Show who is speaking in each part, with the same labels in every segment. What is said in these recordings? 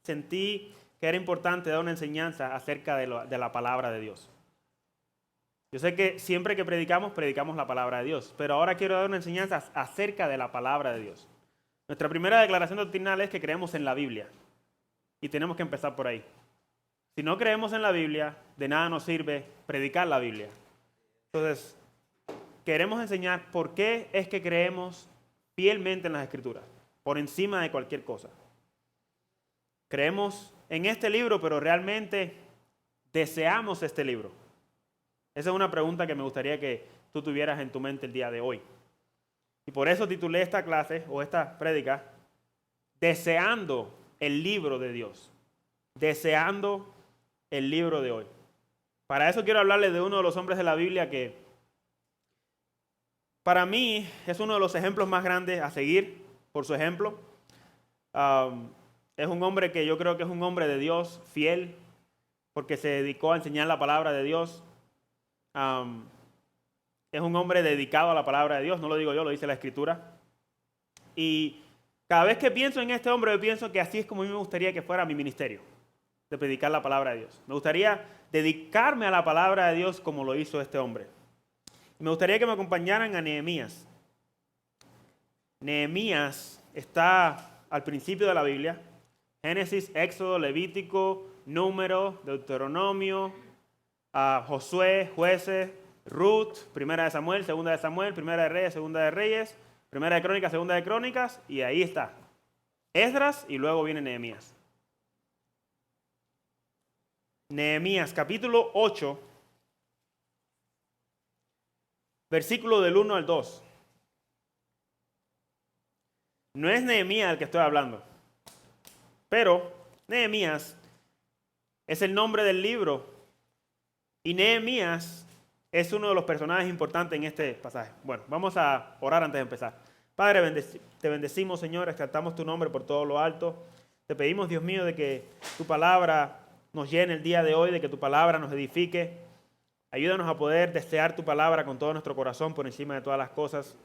Speaker 1: sentí que era importante dar una enseñanza acerca de la palabra de Dios. Yo sé que siempre que predicamos la palabra de Dios, pero ahora quiero dar una enseñanza acerca de la palabra de Dios. Nuestra primera declaración doctrinal es que creemos en la Biblia y tenemos que empezar por ahí. Si no creemos en la Biblia, de nada nos sirve predicar la Biblia. Entonces, queremos enseñar por qué es que creemos fielmente en las Escrituras, por encima de cualquier cosa. Creemos en este libro, pero realmente deseamos este libro. Esa es una pregunta que me gustaría que tú tuvieras en tu mente el día de hoy. Y por eso titulé esta clase o esta prédica, Deseando el libro de Dios. Deseando el libro de hoy. Para eso quiero hablarles de uno de los hombres de la Biblia que para mí es uno de los ejemplos más grandes a seguir por su ejemplo. Es un hombre que yo creo que es un hombre de Dios, fiel, porque se dedicó a enseñar la palabra de Dios. Es un hombre dedicado a la palabra de Dios, no lo digo yo, lo dice la Escritura. Y cada vez que pienso en este hombre, yo pienso que así es como a mí me gustaría que fuera mi ministerio, de predicar la palabra de Dios. Me gustaría dedicarme a la palabra de Dios como lo hizo este hombre. Me gustaría que me acompañaran a Nehemías. Nehemías está al principio de la Biblia. Génesis, Éxodo, Levítico, Número, Deuteronomio, Josué, Jueces, Ruth, Primera de Samuel, Segunda de Samuel, Primera de Reyes, Segunda de Reyes, Primera de Crónicas, Segunda de Crónicas, y ahí está. Esdras y luego viene Nehemías. Nehemías, capítulo 8, versículo del 1 al 2. No es Nehemías el que estoy hablando, pero Nehemías es el nombre del libro y Nehemías es uno de los personajes importantes en este pasaje. Bueno, vamos a orar antes de empezar. Padre, te bendecimos, Señor, exaltamos tu nombre por todo lo alto. Te pedimos, Dios mío, de que tu palabra nos llene el día de hoy, de que tu palabra nos edifique. Ayúdanos a poder desear tu palabra con todo nuestro corazón por encima de todas las cosas.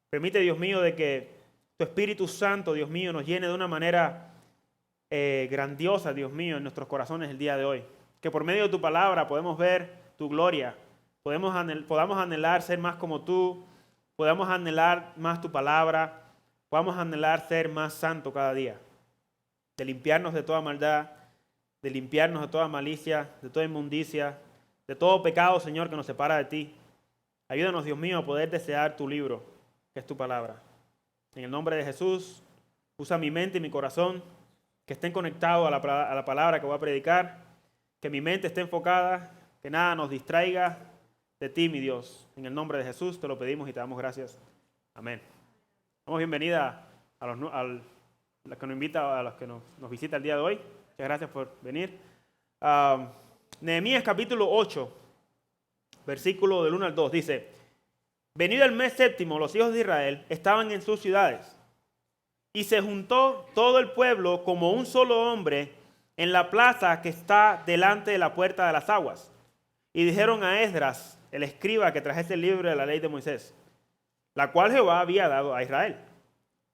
Speaker 1: Permite, Dios mío, de que tu Espíritu Santo, Dios mío, nos llene de una manera grandiosa, Dios mío, en nuestros corazones el día de hoy. Que por medio de tu palabra podemos ver tu gloria, podamos anhelar ser más como tú, podamos anhelar más tu palabra, podamos anhelar ser más santo cada día, de limpiarnos de toda maldad, de limpiarnos de toda malicia, de toda inmundicia, de todo pecado, Señor, que nos separa de ti. Ayúdanos, Dios mío, a poder desear tu libro, que es tu palabra. En el nombre de Jesús, usa mi mente y mi corazón, que estén conectados a la palabra que voy a predicar, que mi mente esté enfocada, que nada nos distraiga de ti, mi Dios. En el nombre de Jesús te lo pedimos y te damos gracias. Amén. Damos bienvenida a los que nos invita, a los que nos visita el día de hoy. Muchas gracias por venir. Nehemías capítulo 8, versículo del 1 al 2, dice: Venido el mes séptimo, los hijos de Israel estaban en sus ciudades, y se juntó todo el pueblo como un solo hombre en la plaza que está delante de la puerta de las aguas. Y dijeron a Esdras, el escriba, que trajese el libro de la ley de Moisés, la cual Jehová había dado a Israel.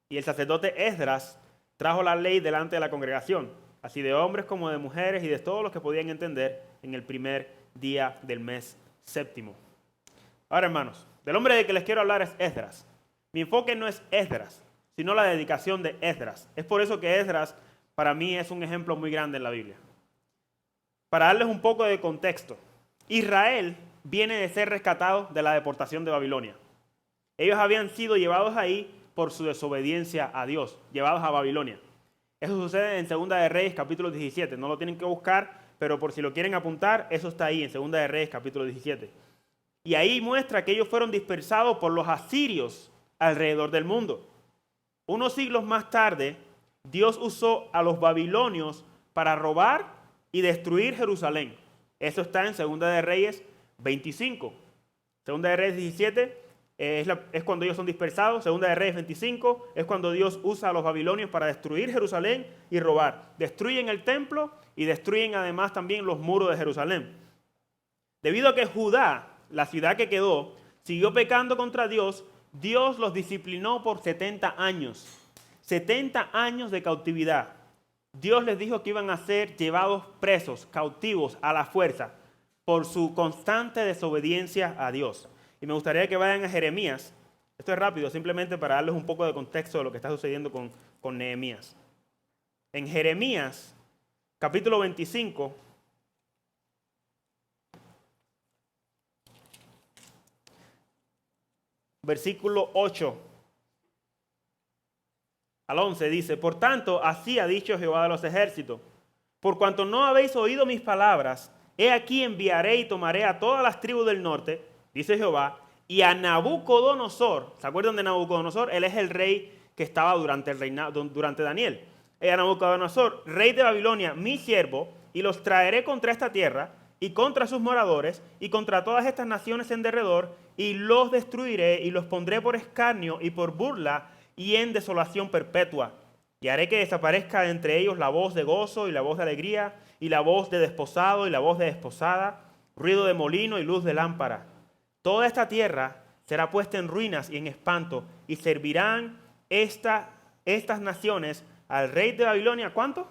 Speaker 1: Y el sacerdote Esdras trajo la ley delante de la congregación, así de hombres como de mujeres y de todos los que podían entender, en el primer día del mes séptimo. Ahora, hermanos, del hombre de que les quiero hablar es Esdras. Mi enfoque no es Esdras, sino la dedicación de Esdras. Es por eso que Esdras para mí es un ejemplo muy grande en la Biblia. Para darles un poco de contexto, Israel viene de ser rescatado de la deportación de Babilonia. Ellos habían sido llevados ahí por su desobediencia a Dios, llevados a Babilonia. Eso sucede en Segunda de Reyes, capítulo 17. No lo tienen que buscar, pero por si lo quieren apuntar, eso está ahí en Segunda de Reyes, capítulo 17. Y ahí muestra que ellos fueron dispersados por los asirios alrededor del mundo. Unos siglos más tarde, Dios usó a los babilonios para robar y destruir Jerusalén. Eso está en Segunda de Reyes 25. Segunda de Reyes 17 es cuando ellos son dispersados. Segunda de Reyes 25 es cuando Dios usa a los babilonios para destruir Jerusalén y robar. Destruyen el templo y destruyen además también los muros de Jerusalén. Debido a que Judá, la ciudad que quedó, siguió pecando contra Dios, Dios los disciplinó por 70 años. 70 años de cautividad. Dios les dijo que iban a ser llevados presos, cautivos, a la fuerza, por su constante desobediencia a Dios. Y me gustaría que vayan a Jeremías. Esto es rápido, simplemente para darles un poco de contexto de lo que está sucediendo con Nehemías. En Jeremías, capítulo 25, versículo 8 al 11 dice: por tanto, así ha dicho Jehová de los ejércitos, por cuanto no habéis oído mis palabras, he aquí enviaré y tomaré a todas las tribus del norte, dice Jehová, y a Nabucodonosor. ¿Se acuerdan de Nabucodonosor? Él es el rey que estaba durante el reinado, durante Daniel. A Nabucodonosor, rey de Babilonia, mi siervo, y los traeré contra esta tierra y contra sus moradores y contra todas estas naciones en derredor, y los destruiré y los pondré por escarnio y por burla y en desolación perpetua. Y haré que desaparezca de entre ellos la voz de gozo y la voz de alegría y la voz de desposado y la voz de desposada, ruido de molino y luz de lámpara. Toda esta tierra será puesta en ruinas y en espanto, y servirán estas naciones al rey de Babilonia. ¿Cuánto?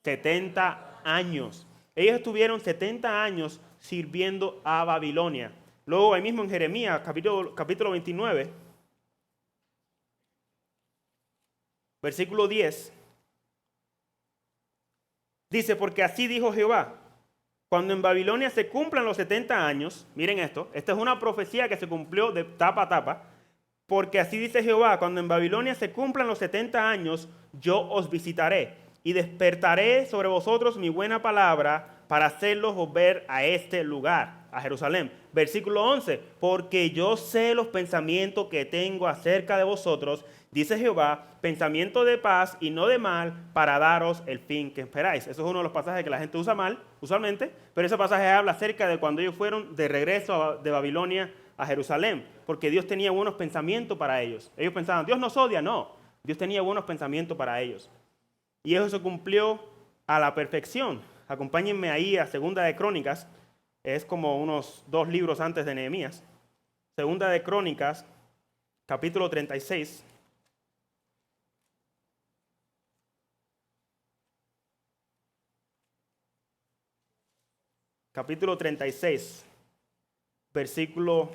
Speaker 1: 70 años. Ellos estuvieron 70 años sirviendo a Babilonia. Luego ahí mismo en Jeremías, capítulo 29, versículo 10, dice: porque así dijo Jehová, cuando en Babilonia se cumplan los 70 años, miren esto, esta es una profecía que se cumplió de tapa a tapa, porque así dice Jehová, cuando en Babilonia se cumplan los 70 años, yo os visitaré y despertaré sobre vosotros mi buena palabra para hacerlos volver a este lugar, a Jerusalén. Versículo 11, porque yo sé los pensamientos que tengo acerca de vosotros, dice Jehová, pensamiento de paz y no de mal, para daros el fin que esperáis. Eso es uno de los pasajes que la gente usa mal, usualmente, pero ese pasaje habla acerca de cuando ellos fueron de regreso de Babilonia a Jerusalén, porque Dios tenía buenos pensamientos para ellos. Ellos pensaban, Dios nos odia. No, Dios tenía buenos pensamientos para ellos. Y eso se cumplió a la perfección. Acompáñenme ahí a Segunda de Crónicas, es como unos 2 libros antes de Nehemías. Segunda de Crónicas, capítulo 36. Capítulo 36, versículo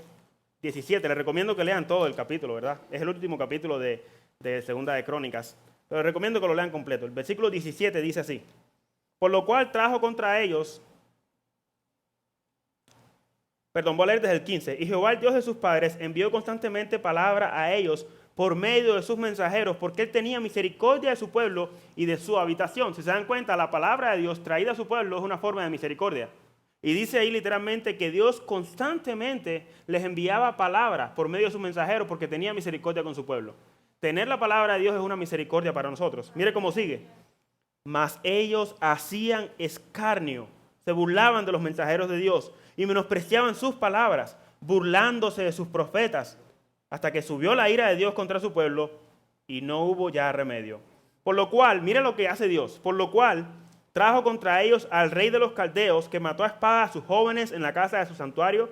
Speaker 1: 17. Les recomiendo que lean todo el capítulo, ¿verdad? Es el último capítulo de Segunda de Crónicas. Pero les recomiendo que lo lean completo. El versículo 17 dice así: por lo cual trajo contra ellos, voy a leer desde el 15. Y Jehová, el Dios de sus padres, envió constantemente palabra a ellos por medio de sus mensajeros, porque él tenía misericordia de su pueblo y de su habitación. Si se dan cuenta, la palabra de Dios traída a su pueblo es una forma de misericordia. Y dice ahí literalmente que Dios constantemente les enviaba palabras por medio de sus mensajeros porque tenía misericordia con su pueblo. Tener la palabra de Dios es una misericordia para nosotros. Mire cómo sigue. Mas ellos hacían escarnio, se burlaban de los mensajeros de Dios y menospreciaban sus palabras, burlándose de sus profetas, hasta que subió la ira de Dios contra su pueblo y no hubo ya remedio. Por lo cual, mire lo que hace Dios, por lo cual trajo contra ellos al rey de los caldeos, que mató a espada a sus jóvenes en la casa de su santuario,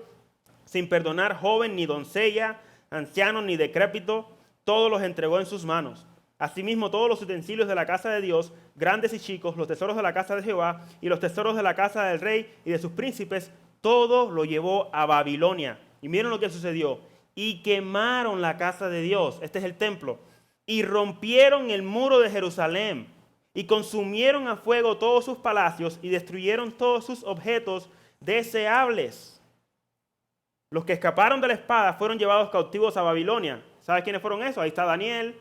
Speaker 1: sin perdonar joven ni doncella, anciano ni decrépito, todos los entregó en sus manos. Asimismo, todos los utensilios de la casa de Dios, grandes y chicos, los tesoros de la casa de Jehová y los tesoros de la casa del rey y de sus príncipes, todo lo llevó a Babilonia. Y miren lo que sucedió. Y quemaron la casa de Dios, este es el templo, y rompieron el muro de Jerusalén, y consumieron a fuego todos sus palacios, y destruyeron todos sus objetos deseables. Los que escaparon de la espada fueron llevados cautivos a Babilonia. ¿Sabes quiénes fueron esos? Ahí está Daniel,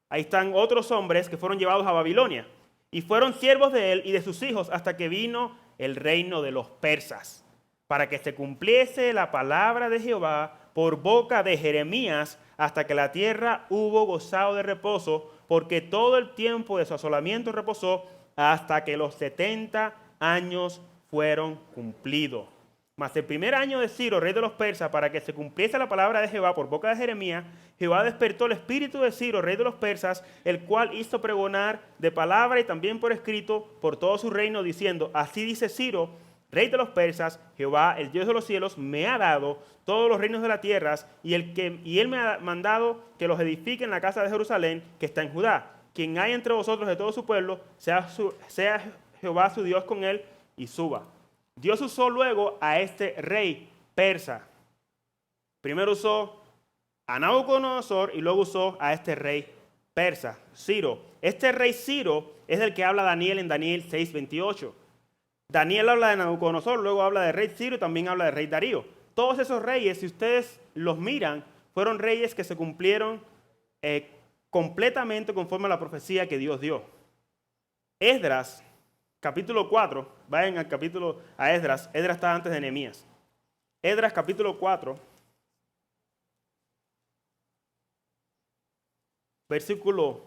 Speaker 1: ahí están otros hombres que fueron llevados a Babilonia. Y fueron siervos de él y de sus hijos hasta que vino el reino de los persas, para que se cumpliese la palabra de Jehová por boca de Jeremías, hasta que la tierra hubo gozado de reposo, porque todo el tiempo de su asolamiento reposó hasta que los 70 años fueron cumplidos. Mas el primer año de Ciro, rey de los persas, para que se cumpliese la palabra de Jehová por boca de Jeremías, Jehová despertó el espíritu de Ciro, rey de los persas, el cual hizo pregonar de palabra y también por escrito por todo su reino, diciendo: así dice Ciro, rey de los persas, Jehová, el Dios de los cielos, me ha dado todos los reinos de la tierra, y él me ha mandado que los edifique en la casa de Jerusalén, que está en Judá. quien hay entre vosotros de todo su pueblo, sea Jehová su Dios con él y suba. Dios usó luego a este rey persa. Primero usó a Nabucodonosor y luego usó a este rey persa, Ciro. Este rey Ciro es del que habla Daniel en Daniel 6:28. Daniel habla de Nabucodonosor, luego habla de rey Ciro y también habla de rey Darío. Todos esos reyes, si ustedes los miran, fueron reyes que se cumplieron completamente conforme a la profecía que Dios dio. Esdras, capítulo 4, vayan al capítulo a Esdras. Esdras está antes de Nehemías. Esdras, capítulo 4, versículo.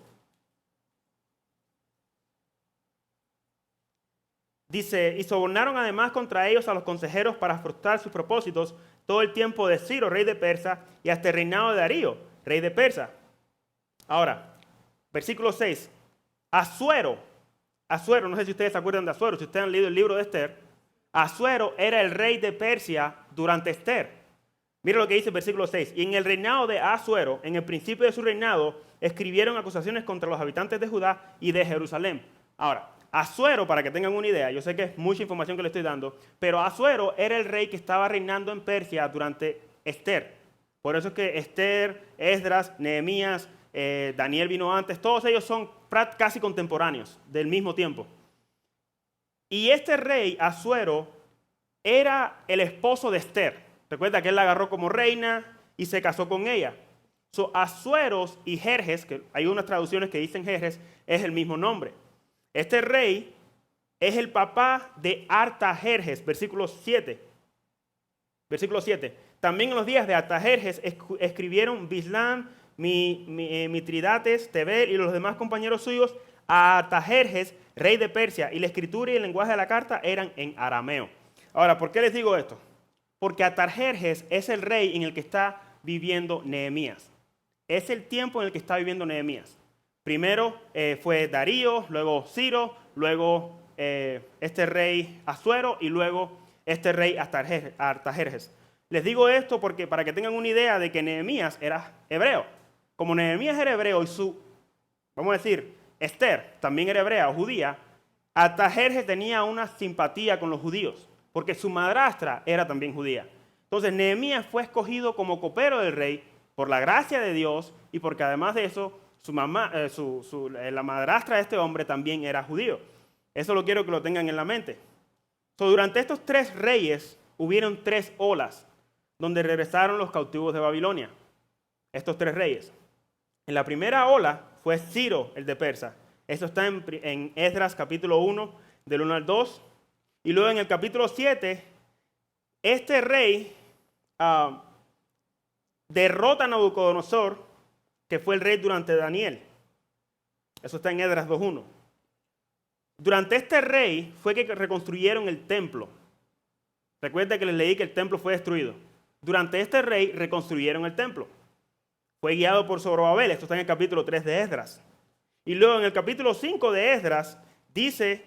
Speaker 1: Dice, y sobornaron además contra ellos a los consejeros para frustrar sus propósitos todo el tiempo de Ciro, rey de Persia, y hasta el reinado de Darío, rey de Persia. Ahora, versículo 6. Asuero, no sé si ustedes se acuerdan de Asuero, si ustedes han leído el libro de Esther. Asuero era el rey de Persia durante Esther. Mira lo que dice el versículo 6. Y en el reinado de Asuero, en el principio de su reinado, escribieron acusaciones contra los habitantes de Judá y de Jerusalén. Ahora, Asuero, para que tengan una idea, yo sé que es mucha información que le estoy dando, pero Asuero era el rey que estaba reinando en Persia durante Esther. Por eso es que Esther, Esdras, Nehemías, Daniel vino antes, todos ellos son casi contemporáneos del mismo tiempo. Y este rey, Asuero, era el esposo de Esther. Recuerda que él la agarró como reina y se casó con ella. Asueros y Jerjes, que hay unas traducciones que dicen Jerjes, es el mismo nombre. Este rey es el papá de Artajerjes, versículo 7. Versículo 7. También en los días de Artajerjes escribieron Bislam, Mitridates, Tebel y los demás compañeros suyos a Artajerjes, rey de Persia, y la escritura y el lenguaje de la carta eran en arameo. Ahora, ¿por qué les digo esto? Porque Artajerjes es el rey en el que está viviendo Nehemías. Es el tiempo en el que está viviendo Nehemías. Primero fue Darío, luego Ciro, luego este rey Asuero y luego este rey Artajerjes. Les digo esto porque para que tengan una idea de que Nehemías era hebreo. Como Nehemías era hebreo y vamos a decir, Esther también era hebrea o judía, Artajerjes tenía una simpatía con los judíos, porque su madrastra era también judía. Entonces Nehemías fue escogido como copero del rey por la gracia de Dios y porque además de eso, su mamá, la madrastra de este hombre también era judío. Eso lo quiero que lo tengan en la mente. Durante estos 3 reyes hubieron 3 olas donde regresaron los cautivos de Babilonia. Estos 3 reyes. En la primera ola fue Ciro, el de Persia. Esto está en Esdras capítulo 1, del 1 al 2. Y luego en el capítulo 7, este rey derrota a Nabucodonosor, que fue el rey durante Daniel. Eso está en Esdras 2.1. Durante este rey fue que reconstruyeron el templo. Recuerda que les leí que el templo fue destruido. Durante este rey reconstruyeron el templo. Fue guiado por Zorobabel. Esto está en el capítulo 3 de Esdras. Y luego en el capítulo 5 de Esdras dice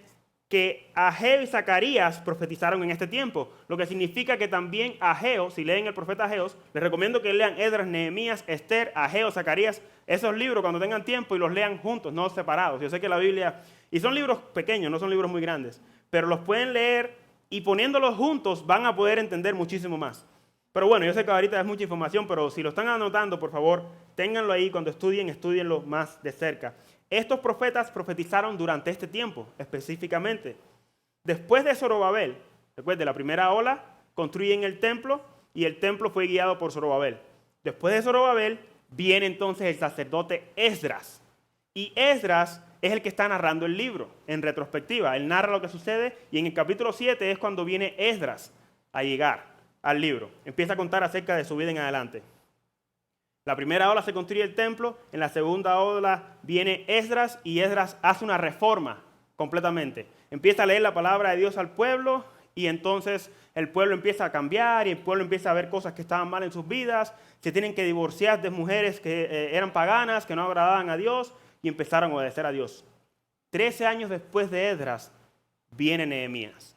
Speaker 1: que Ageo y Zacarías profetizaron en este tiempo, lo que significa que también Ageo, si leen el profeta Ageo, les recomiendo que lean Esdras, Nehemías, Esther, Ageo, Zacarías, esos libros cuando tengan tiempo y los lean juntos, no separados. Yo sé que la Biblia, y son libros pequeños, no son libros muy grandes, pero los pueden leer y poniéndolos juntos van a poder entender muchísimo más. Pero bueno, yo sé que ahorita es mucha información, pero si lo están anotando, por favor, ténganlo ahí cuando estudien, estudienlo más de cerca. Estos profetas profetizaron durante este tiempo, específicamente. Después de Zorobabel, recuerden, la primera ola, construyen el templo y el templo fue guiado por Zorobabel. Después de Zorobabel, viene entonces el sacerdote Esdras. Y Esdras es el que está narrando el libro en retrospectiva. Él narra lo que sucede y en el capítulo 7 es cuando viene Esdras a llegar al libro. Empieza a contar acerca de su vida en adelante. La primera ola se construye el templo, en la segunda ola viene Esdras y Esdras hace una reforma completamente. Empieza a leer la palabra de Dios al pueblo y entonces el pueblo empieza a cambiar y el pueblo empieza a ver cosas que estaban mal en sus vidas. Se tienen que divorciar de mujeres que eran paganas, que no agradaban a Dios y empezaron a obedecer a Dios. 13 años después de Esdras viene Nehemías.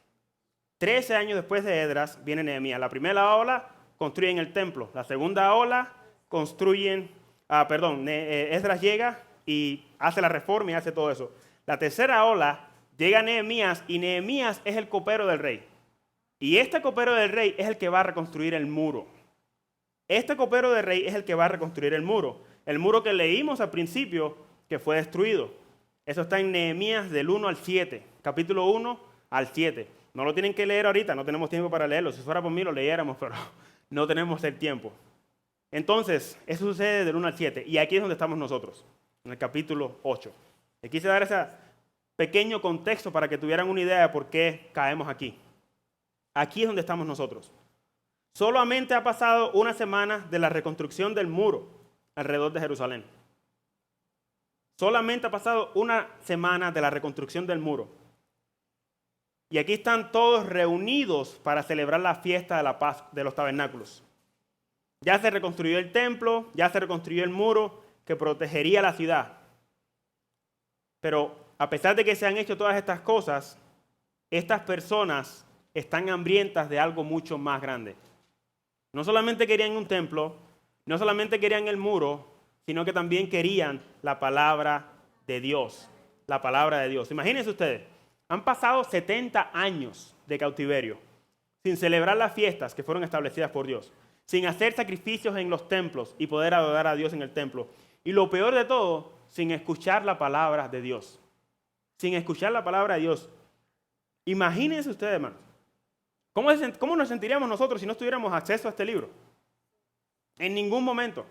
Speaker 1: 13 años después de Esdras viene Nehemías. La primera ola construyen el templo. La segunda ola construyen, Esdras llega y hace la reforma y hace todo eso. La tercera ola llega Nehemías y Nehemías es el copero del rey. Y este copero del rey es el que va a reconstruir el muro. Este copero del rey es el que va a reconstruir el muro. El muro que leímos al principio que fue destruido. Eso está en Nehemías del 1 al 7, capítulo 1 al 7. No lo tienen que leer ahorita, no tenemos tiempo para leerlo. Si fuera por mí lo leyéramos, pero no tenemos el tiempo. Entonces, eso sucede del 1 al 7. Y aquí es donde estamos nosotros, en el capítulo 8. Le quise dar ese pequeño contexto para que tuvieran una idea de por qué caemos aquí. Aquí es donde estamos nosotros. Solamente ha pasado una semana de la reconstrucción del muro alrededor de Jerusalén. Solamente ha pasado una semana de la reconstrucción del muro. Y aquí están todos reunidos para celebrar la fiesta de la paz de los tabernáculos. Ya se reconstruyó el templo, ya se reconstruyó el muro que protegería la ciudad. Pero a pesar de que se han hecho todas estas cosas, estas personas están hambrientas de algo mucho más grande. No solamente querían un templo, no solamente querían el muro, sino que también querían la palabra de Dios. La palabra de Dios. Imagínense ustedes, han pasado 70 años de cautiverio, sin celebrar las fiestas que fueron establecidas por Dios, sin hacer sacrificios en los templos y poder adorar a Dios en el templo. Y lo peor de todo, sin escuchar la palabra de Dios. Sin escuchar la palabra de Dios. Imagínense ustedes, hermanos. ¿Cómo nos sentiríamos nosotros si no tuviéramos acceso a este libro? En ningún momento.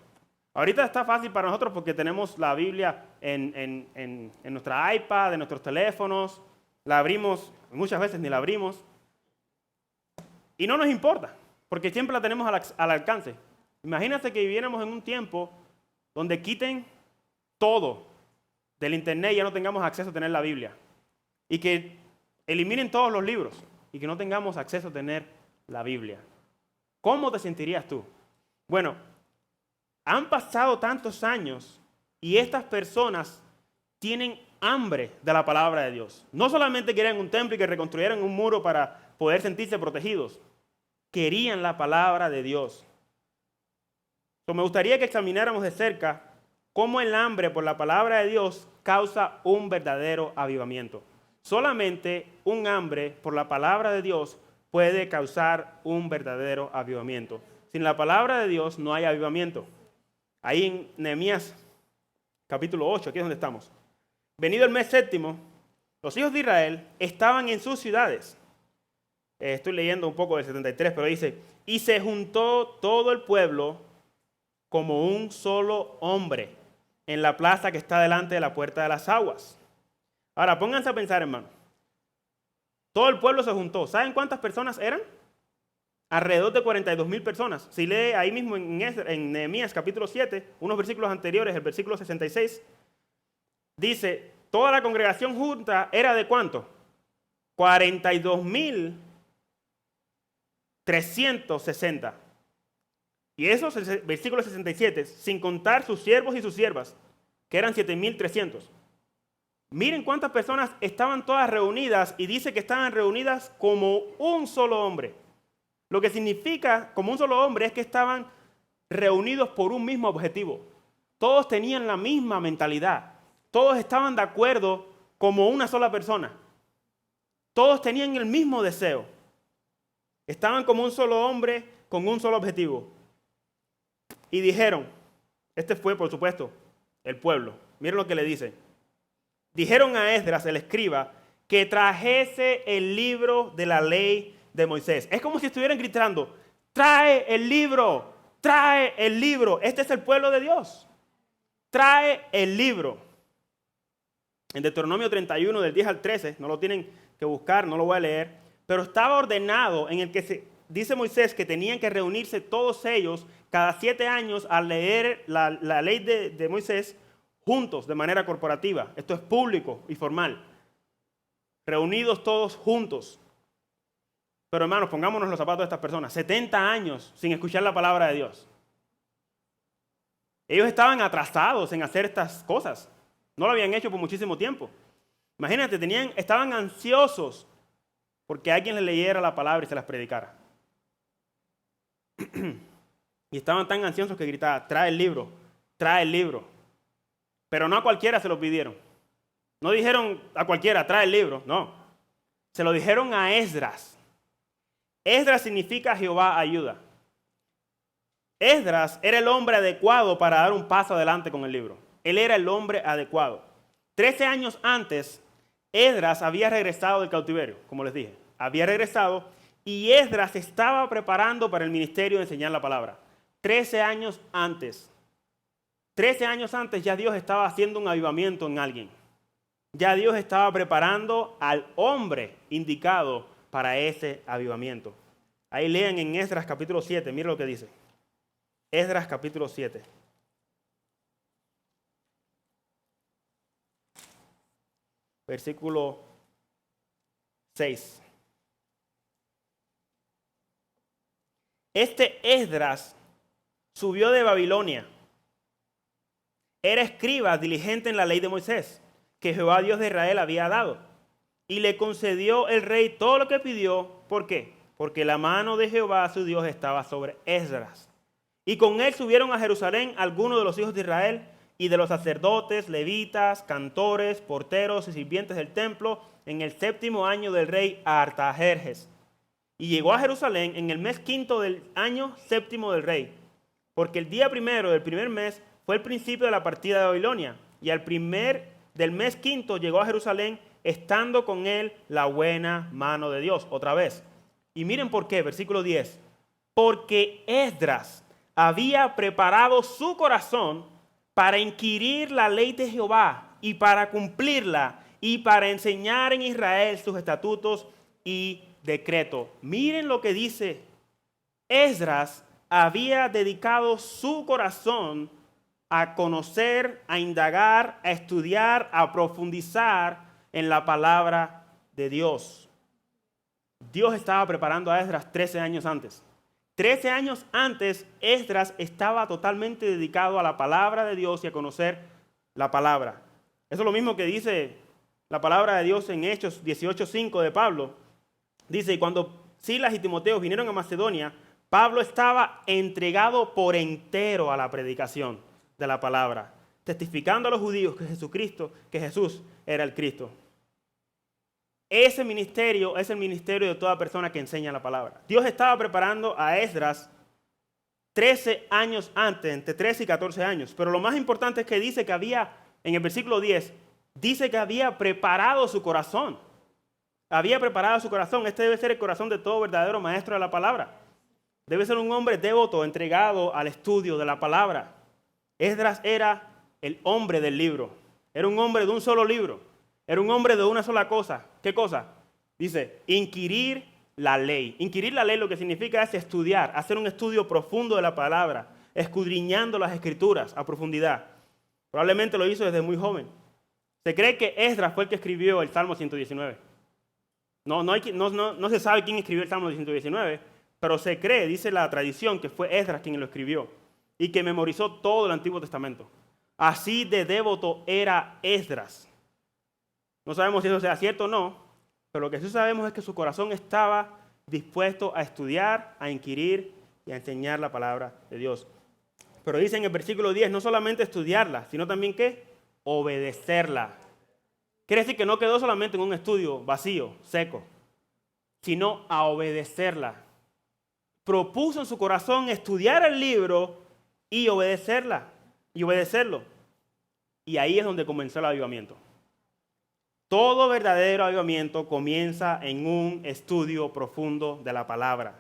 Speaker 1: Ahorita está fácil para nosotros porque tenemos la Biblia en nuestra iPad, en nuestros teléfonos. La abrimos, muchas veces ni la abrimos. Y no nos importa, porque siempre la tenemos al alcance. Imagínate que viviéramos en un tiempo donde quiten todo del internet y ya no tengamos acceso a tener la Biblia. Y que eliminen todos los libros y que no tengamos acceso a tener la Biblia. ¿Cómo te sentirías tú? Bueno, han pasado tantos años y estas personas tienen hambre de la palabra de Dios. No solamente querían un templo y que reconstruyeran un muro para poder sentirse protegidos. Querían la palabra de Dios. Entonces, me gustaría que examináramos de cerca cómo el hambre por la palabra de Dios causa un verdadero avivamiento. Solamente un hambre por la palabra de Dios puede causar un verdadero avivamiento. Sin la palabra de Dios no hay avivamiento. Ahí en Nehemías capítulo 8, aquí es donde estamos. Venido el mes séptimo, los hijos de Israel estaban en sus ciudades. Estoy leyendo un poco del 73, pero dice, y se juntó todo el pueblo como un solo hombre en la plaza que está delante de la puerta de las aguas. Ahora, pónganse a pensar, hermano. Todo el pueblo se juntó. ¿Saben cuántas personas eran? Alrededor de 42,000 personas. Si lee ahí mismo en Nehemías capítulo 7, unos versículos anteriores, el versículo 66, dice, toda la congregación junta era ¿de cuánto? 42,360. Y esos, versículo 67, sin contar sus siervos y sus siervas, que eran 7,300. Miren cuántas personas estaban todas reunidas y dice que estaban reunidas como un solo hombre. Lo que significa como un solo hombre es que estaban reunidos por un mismo objetivo. Todos tenían la misma mentalidad. Todos estaban de acuerdo como una sola persona. Todos tenían el mismo deseo. Estaban como un solo hombre con un solo objetivo. Y dijeron, este fue por supuesto el pueblo. Miren lo que le dice. Dijeron a Esdras, el escriba, que trajese el libro de la ley de Moisés. Es como si estuvieran gritando, trae el libro, trae el libro. Este es el pueblo de Dios. Trae el libro. En Deuteronomio 31, del 10 al 13, no lo tienen que buscar, no lo voy a leer, pero estaba ordenado en el que dice Moisés que tenían que reunirse todos ellos cada 7 años a leer la ley de Moisés juntos, de manera corporativa. Esto es público y formal. Reunidos todos juntos. Pero hermanos, pongámonos los zapatos de estas personas. 70 años sin escuchar la palabra de Dios. Ellos estaban atrasados en hacer estas cosas. No lo habían hecho por muchísimo tiempo. Imagínate, estaban ansiosos porque alguien les leyera la palabra y se las predicara. Y estaban tan ansiosos que gritaban, trae el libro, trae el libro. Pero no a cualquiera se lo pidieron. No dijeron a cualquiera, trae el libro. No. Se lo dijeron a Esdras. Esdras significa Jehová ayuda. Esdras era el hombre adecuado para dar un paso adelante con el libro. Él era el hombre adecuado. 13 años antes, Esdras había regresado del cautiverio, como les dije. Había regresado y Esdras se estaba preparando para el ministerio de enseñar la palabra. 13 años antes. 13 años antes ya Dios estaba haciendo un avivamiento en alguien. Ya Dios estaba preparando al hombre indicado para ese avivamiento. Ahí lean en Esdras capítulo 7, miren lo que dice. Esdras capítulo 7. Versículo 6. Este Esdras subió de Babilonia. Era escriba diligente en la ley de Moisés, que Jehová Dios de Israel había dado. Y le concedió el rey todo lo que pidió. ¿Por qué? Porque la mano de Jehová su Dios estaba sobre Esdras. Y con él subieron a Jerusalén algunos de los hijos de Israel y de los sacerdotes, levitas, cantores, porteros y sirvientes del templo en el 7º año del rey Artajerjes. Y llegó a Jerusalén en el mes 5 del año 7 del rey, porque el día 1 del primer mes fue el principio de la partida de Babilonia, y al primer del mes 5 llegó a Jerusalén, estando con él la buena mano de Dios, otra vez. Y miren por qué, versículo 10. Porque Esdras había preparado su corazón para inquirir la ley de Jehová y para cumplirla y para enseñar en Israel sus estatutos y decretos. Miren lo que dice. Esdras había dedicado su corazón a conocer, a indagar, a estudiar, a profundizar en la palabra de Dios. Dios estaba preparando a Esdras 13 años antes. 13 años antes, Esdras estaba totalmente dedicado a la palabra de Dios y a conocer la palabra. Eso es lo mismo que dice la palabra de Dios en Hechos 18:5 de Pablo. Dice, y cuando Silas y Timoteo vinieron a Macedonia, Pablo estaba entregado por entero a la predicación de la palabra, testificando a los judíos que Jesús era el Cristo. Ese ministerio es el ministerio de toda persona que enseña la palabra. Dios estaba preparando a Esdras 13 años antes, entre 13 y 14 años. Pero lo más importante es que dice que había, en el versículo 10, dice que había preparado su corazón. Había preparado su corazón. Este debe ser el corazón de todo verdadero maestro de la palabra. Debe ser un hombre devoto, entregado al estudio de la palabra. Esdras era el hombre del libro. Era un hombre de un solo libro. Era un hombre de una sola cosa. ¿Qué cosa? Dice, inquirir la ley. Inquirir la ley lo que significa es estudiar, hacer un estudio profundo de la palabra, escudriñando las escrituras a profundidad. Probablemente lo hizo desde muy joven. Se cree que Esdras fue el que escribió el Salmo 119. No se sabe quién escribió el Salmo 119, pero se cree, dice la tradición, que fue Esdras quien lo escribió y que memorizó todo el Antiguo Testamento. Así de devoto era Esdras. No sabemos si eso sea cierto o no, pero lo que sí sabemos es que su corazón estaba dispuesto a estudiar, a inquirir y a enseñar la palabra de Dios. Pero dice en el versículo 10, no solamente estudiarla, sino también ¿qué? Obedecerla. Quiere decir que no quedó solamente en un estudio vacío, seco, sino a obedecerla. Propuso en su corazón estudiar el libro y obedecerla, y obedecerlo. Y ahí es donde comenzó el avivamiento. Todo verdadero avivamiento comienza en un estudio profundo de la palabra.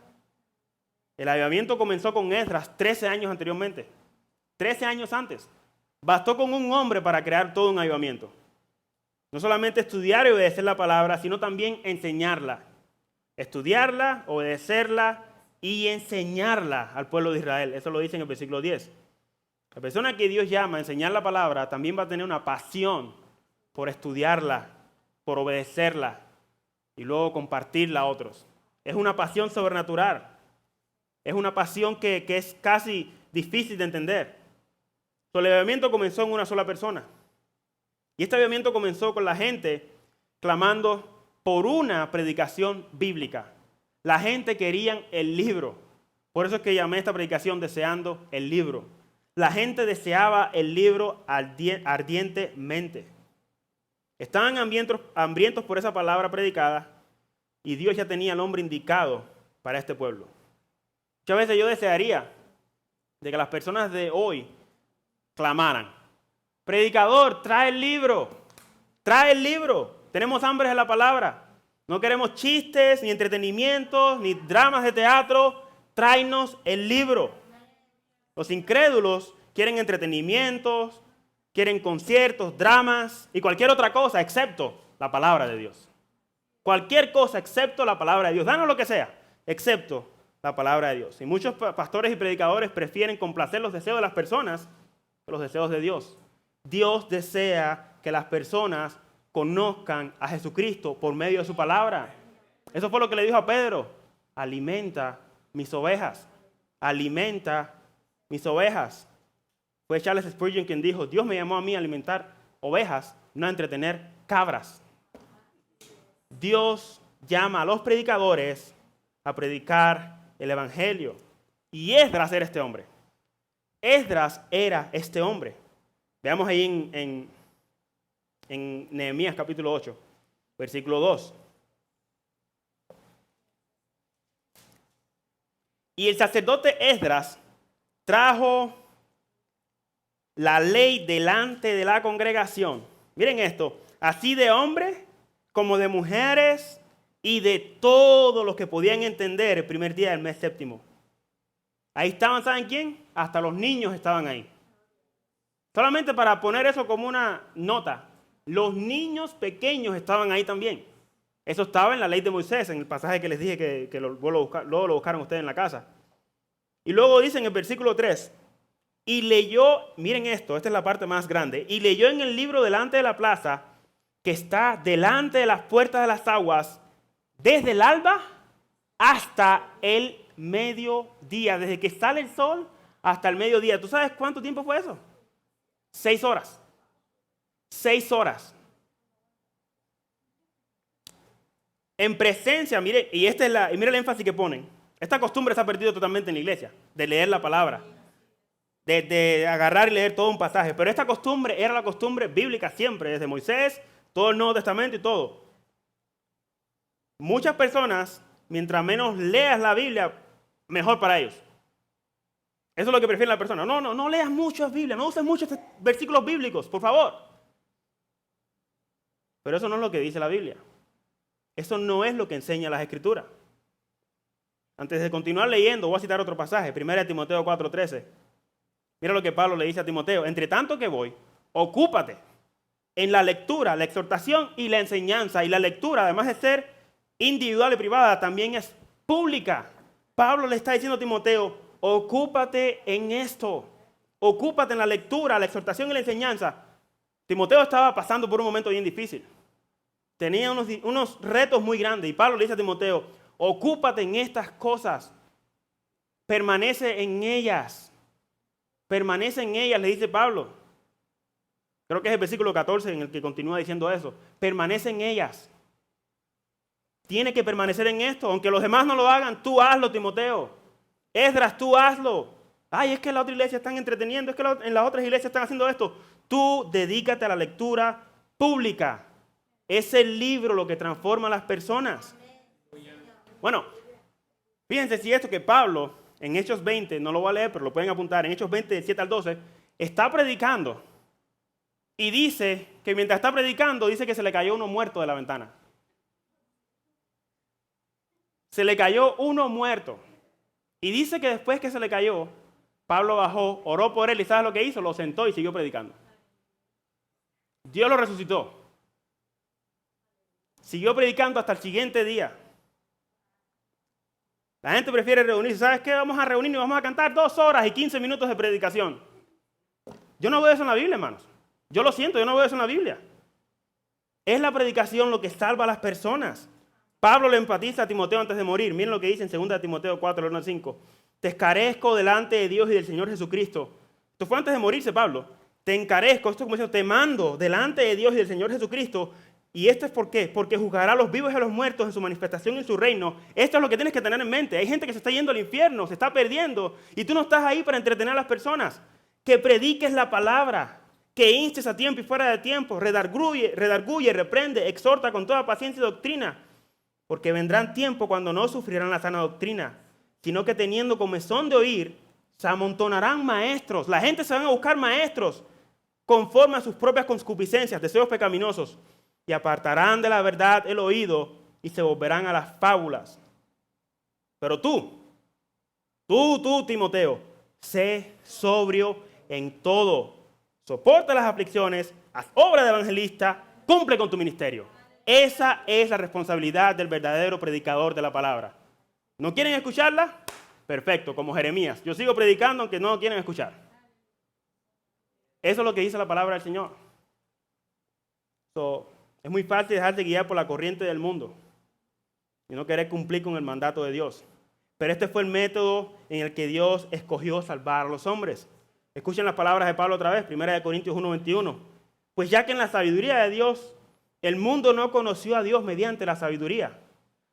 Speaker 1: El avivamiento comenzó con Esdras 13 años anteriormente. 13 años antes. Bastó con un hombre para crear todo un avivamiento. No solamente estudiar y obedecer la palabra, sino también enseñarla. Estudiarla, obedecerla y enseñarla al pueblo de Israel. Eso lo dice en el versículo 10. La persona que Dios llama a enseñar la palabra también va a tener una pasión por estudiarla, por obedecerla y luego compartirla a otros. Es una pasión sobrenatural. Es una pasión que es casi difícil de entender. El avivamiento comenzó en una sola persona. Y este avivamiento comenzó con la gente clamando por una predicación bíblica. La gente quería el libro. Por eso es que llamé esta predicación Deseando el libro. la gente deseaba el libro ardientemente. Estaban hambrientos por esa palabra predicada y Dios ya tenía al hombre indicado para este pueblo. Muchas veces yo desearía de que las personas de hoy clamaran: predicador, trae el libro, trae el libro. Tenemos hambre de la palabra. No queremos chistes, ni entretenimientos, ni dramas de teatro. Tráenos el libro. Los incrédulos quieren entretenimientos, quieren conciertos, dramas y cualquier otra cosa excepto la palabra de Dios. Cualquier cosa excepto la palabra de Dios. Danos lo que sea, excepto la palabra de Dios. Y muchos pastores y predicadores prefieren complacer los deseos de las personas que los deseos de Dios. Dios desea que las personas conozcan a Jesucristo por medio de su palabra. Eso fue lo que le dijo a Pedro: alimenta mis ovejas, alimenta mis ovejas. Fue Charles Spurgeon quien dijo: Dios me llamó a mí a alimentar ovejas, no a entretener cabras. Dios llama a los predicadores a predicar el evangelio. Y Esdras era este hombre. Esdras era este hombre. Veamos ahí en Nehemías capítulo 8, versículo 2. Y el sacerdote Esdras trajo la ley delante de la congregación. Miren esto: así de hombres como de mujeres y de todos los que podían entender el primer día del mes séptimo. Ahí estaban, ¿saben quién? Hasta los niños estaban ahí. Solamente para poner eso como una nota, los niños pequeños estaban ahí también. Eso estaba en la ley de Moisés, en el pasaje que les dije que luego lo buscaron ustedes en la casa. Y luego dice en el versículo 3, y leyó, miren esto, esta es la parte más grande, y leyó en el libro delante de la plaza, que está delante de las puertas de las aguas, desde el alba hasta el mediodía, desde que sale el sol hasta el mediodía. ¿Tú sabes cuánto tiempo fue eso? 6 horas. 6 horas. En presencia, mire, y mire el énfasis que ponen. Esta costumbre se ha perdido totalmente en la iglesia, de leer la palabra, de agarrar y leer todo un pasaje. Pero esta costumbre era la costumbre bíblica siempre, desde Moisés, todo el Nuevo Testamento y todo. Muchas personas, mientras menos leas la Biblia, mejor para ellos. Eso es lo que prefiere la persona. No leas mucho Biblia, no uses muchos versículos bíblicos, por favor. Pero eso no es lo que dice la Biblia. Eso no es lo que enseña las Escrituras. Antes de continuar leyendo, voy a citar otro pasaje, 1 Timoteo 4:13. Mira lo que Pablo le dice a Timoteo: entre tanto que voy, ocúpate en la lectura, la exhortación y la enseñanza. Y la lectura, además de ser individual y privada, también es pública. Pablo le está diciendo a Timoteo: ocúpate en esto. Ocúpate en la lectura, la exhortación y la enseñanza. Timoteo estaba pasando por un momento bien difícil. Tenía unos retos muy grandes. Y Pablo le dice a Timoteo: ocúpate en estas cosas. Permanece en ellas. Permanece en ellas, le dice Pablo. Creo que es el versículo 14 en el que continúa diciendo eso. Permanece en ellas. Tiene que permanecer en esto. Aunque los demás no lo hagan, tú hazlo, Timoteo. Esdras, tú hazlo. Ay, es que en la otra iglesia están entreteniendo, es que en las otras iglesias están haciendo esto. Tú dedícate a la lectura pública. Es el libro lo que transforma a las personas. Bueno, fíjense si esto que Pablo, en Hechos 20, no lo voy a leer, pero lo pueden apuntar, en Hechos 20, 7 al 12, está predicando. Y dice que mientras está predicando, dice que se le cayó uno muerto de la ventana. Se le cayó uno muerto. Y dice que después que se le cayó, Pablo bajó, oró por él y ¿sabes lo que hizo? Lo sentó y siguió predicando. Dios lo resucitó. Siguió predicando hasta el siguiente día. La gente prefiere reunirse. ¿Sabes qué? Vamos a reunirnos y vamos a cantar 2 horas y 15 minutos de predicación. Yo no veo eso en la Biblia, hermanos. Yo lo siento, yo no veo eso en la Biblia. Es la predicación lo que salva a las personas. Pablo le enfatiza a Timoteo antes de morir. Miren lo que dice en 2 Timoteo 4, 1 al 5. Te encarezco delante de Dios y del Señor Jesucristo. Esto fue antes de morirse, Pablo. Te encarezco, esto es como diciendo, te mando delante de Dios y del Señor Jesucristo. ¿Y esto es por qué? Porque juzgará a los vivos y a los muertos en su manifestación y en su reino. Esto es lo que tienes que tener en mente. Hay gente que se está yendo al infierno, se está perdiendo, y tú no estás ahí para entretener a las personas. que prediques la palabra, que instes a tiempo y fuera de tiempo, redarguye, reprende, exhorta con toda paciencia y doctrina, porque vendrán tiempos cuando no sufrirán la sana doctrina, sino que teniendo comezón de oír, se amontonarán maestros. La gente se van a buscar maestros conforme a sus propias concupiscencias, deseos pecaminosos, y apartarán de la verdad el oído y se volverán a las fábulas. Pero tú, Timoteo, sé sobrio en todo. Soporta las aflicciones, haz obra de evangelista, cumple con tu ministerio. Esa es la responsabilidad del verdadero predicador de la palabra. ¿No quieren escucharla? Perfecto, como Jeremías. Yo sigo predicando aunque no quieren escuchar. Eso es lo que dice la palabra del Señor. Es muy fácil dejarse guiar por la corriente del mundo y no querer cumplir con el mandato de Dios. Pero este fue el método en el que Dios escogió salvar a los hombres. Escuchen las palabras de Pablo otra vez, 1 Corintios 1:21. Pues ya que en la sabiduría de Dios, el mundo no conoció a Dios mediante la sabiduría.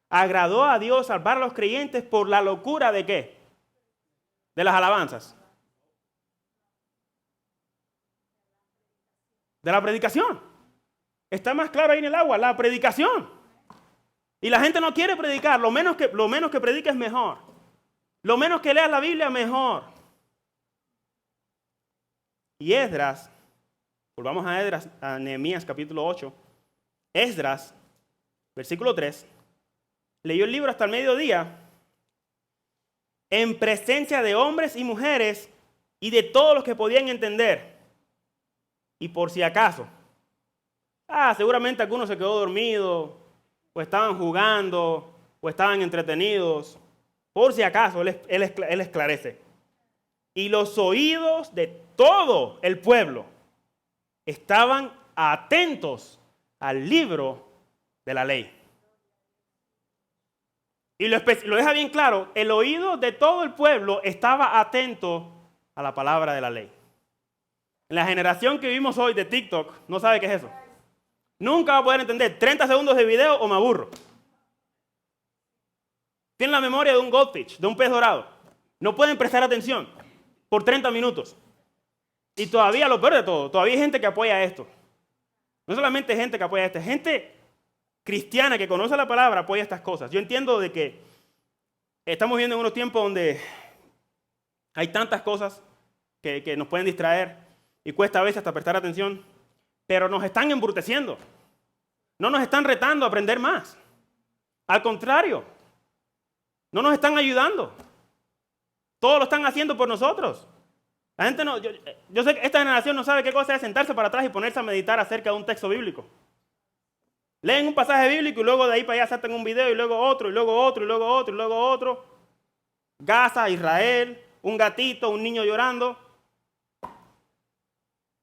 Speaker 1: Agradó a Dios salvar a los creyentes por la locura ¿de qué? De las alabanzas. De la predicación. Está más claro ahí en el agua, la predicación. Y la gente no quiere predicar, lo menos que prediques mejor. Lo menos que leas la Biblia, mejor. Y Esdras, volvamos a Esdras, a Nehemías capítulo 8. Esdras, versículo 3, leyó el libro hasta el mediodía en presencia de hombres y mujeres y de todos los que podían entender. Y por si acaso, seguramente alguno se quedó dormido, o estaban jugando, o estaban entretenidos. Por si acaso, él esclarece. Y los oídos de todo el pueblo estaban atentos al libro de la ley. Y lo deja bien claro, el oído de todo el pueblo estaba atento a la palabra de la ley. La generación que vivimos hoy de TikTok no sabe qué es eso. Nunca va a poder entender 30 segundos de video o me aburro. Tienen la memoria de un goldfish, de un pez dorado. No pueden prestar atención por 30 minutos. Y todavía, lo peor de todo, todavía hay gente que apoya esto. No solamente gente que apoya esto, gente cristiana que conoce la palabra apoya estas cosas. Yo entiendo de que estamos viviendo en unos tiempos donde hay tantas cosas que nos pueden distraer y cuesta a veces hasta prestar atención, pero nos están embruteciendo. No nos están retando a aprender más. Al contrario, no nos están ayudando. Todo lo están haciendo por nosotros. La gente no, yo sé que esta generación no sabe qué cosa es sentarse para atrás y ponerse a meditar acerca de un texto bíblico. Leen un pasaje bíblico y luego de ahí para allá saltan un video y luego otro, y luego otro, y luego otro, y luego otro. Gaza, Israel, un gatito, un niño llorando.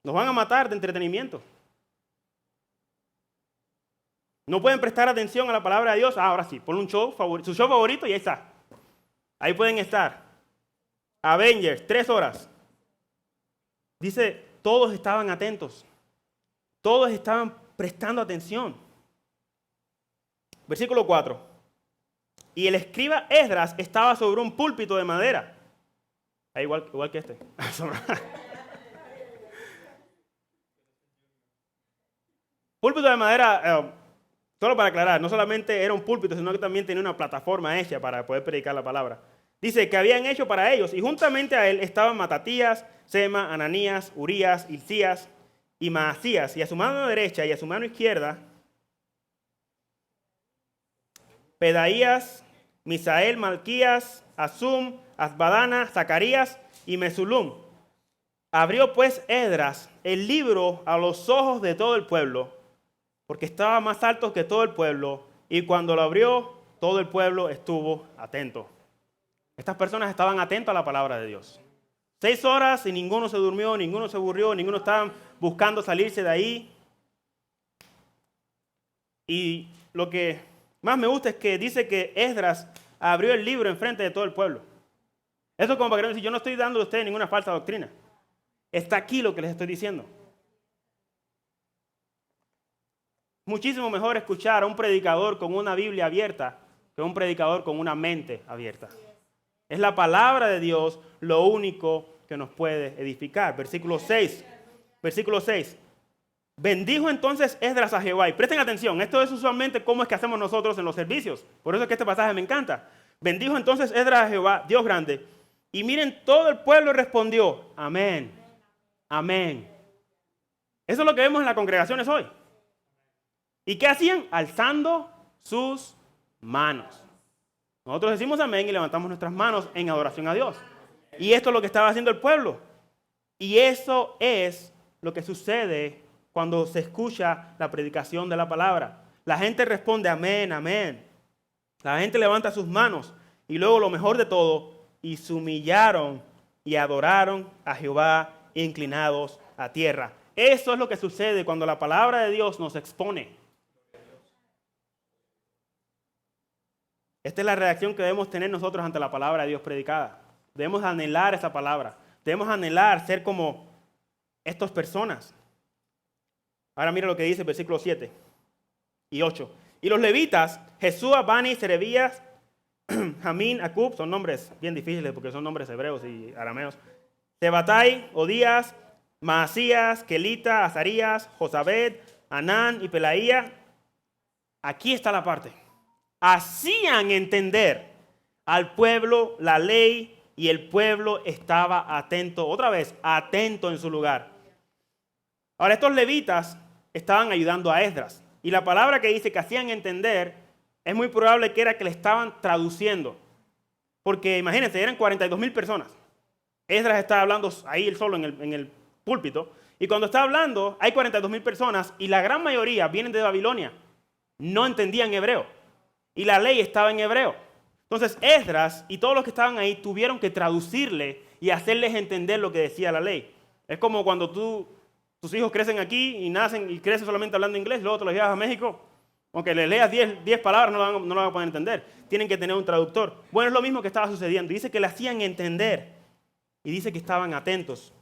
Speaker 1: Nos van a matar de entretenimiento. No pueden prestar atención a la palabra de Dios. Ahora sí, pon un show favorito, su show favorito y ahí está. Ahí pueden estar. Avengers, 3 horas. Dice, todos estaban atentos. Todos estaban prestando atención. Versículo 4. Y el escriba Esdras estaba sobre un púlpito de madera. Igual que este. Púlpito de madera, solo para aclarar, no solamente era un púlpito, sino que también tenía una plataforma hecha para poder predicar la palabra. Dice que habían hecho para ellos, y juntamente a él estaban Matatías, Sema, Ananías, Urías, Hilcías y Maasías, y a su mano derecha y a su mano izquierda, Pedaías, Misael, Malquías, Asum, Asbadana, Zacarías y Mesulum. Abrió pues Esdras el libro a los ojos de todo el pueblo, porque estaba más alto que todo el pueblo, y cuando lo abrió, todo el pueblo estuvo atento. Estas personas estaban atentos a la palabra de Dios. 6 horas y ninguno se durmió, ninguno se aburrió, ninguno estaba buscando salirse de ahí. Y lo que más me gusta es que dice que Esdras abrió el libro enfrente de todo el pueblo. Eso es como para que no digan, yo no estoy dando a ustedes ninguna falsa doctrina. Está aquí lo que les estoy diciendo. Muchísimo mejor escuchar a un predicador con una Biblia abierta que a un predicador con una mente abierta. Es la palabra de Dios lo único que nos puede edificar. Versículo 6. Versículo 6. Bendijo entonces Esdras a Jehová. Y presten atención, esto es usualmente cómo es que hacemos nosotros en los servicios. Por eso es que este pasaje me encanta. Bendijo entonces Esdras a Jehová, Dios grande. Y miren, todo el pueblo respondió, amén, amén. Eso es lo que vemos en las congregaciones hoy. ¿Y qué hacían? Alzando sus manos. Nosotros decimos amén y levantamos nuestras manos en adoración a Dios. Y esto es lo que estaba haciendo el pueblo. Y eso es lo que sucede cuando se escucha la predicación de la palabra. La gente responde amén, amén. La gente levanta sus manos. Y luego lo mejor de todo, y se humillaron y adoraron a Jehová inclinados a tierra. Eso es lo que sucede cuando la palabra de Dios nos expone. Esta es la reacción que debemos tener nosotros ante la palabra de Dios predicada. Debemos anhelar esa palabra. Debemos anhelar ser como estas personas. Ahora mira lo que dice el versículo 7 y 8. Y los levitas, Jesúa, Bani, Serebías, Jamín, Acub, son nombres bien difíciles porque son nombres hebreos y arameos. Sebatai, Odías, Maasías, Kelita, Azarías, Josabed, Anán y Pelaía. Aquí está la parte. Hacían entender al pueblo la ley y el pueblo estaba atento, otra vez, atento en su lugar. Ahora, estos levitas estaban ayudando a Esdras. Y la palabra que dice que hacían entender, es muy probable que era que le estaban traduciendo. Porque imagínense, eran 42,000 personas. Esdras está hablando ahí él solo en el púlpito. Y cuando está hablando, hay 42,000 personas y la gran mayoría vienen de Babilonia. No entendían hebreo. Y la ley estaba en hebreo. Entonces Esdras y todos los que estaban ahí tuvieron que traducirle y hacerles entender lo que decía la ley. Es como cuando tus hijos crecen aquí y nacen y crecen solamente hablando inglés, luego te los llevas a México. Aunque le leas 10 palabras, no lo van a poder entender. Tienen que tener un traductor. Bueno, es lo mismo que estaba sucediendo. Dice que le hacían entender. Y dice que estaban atentos.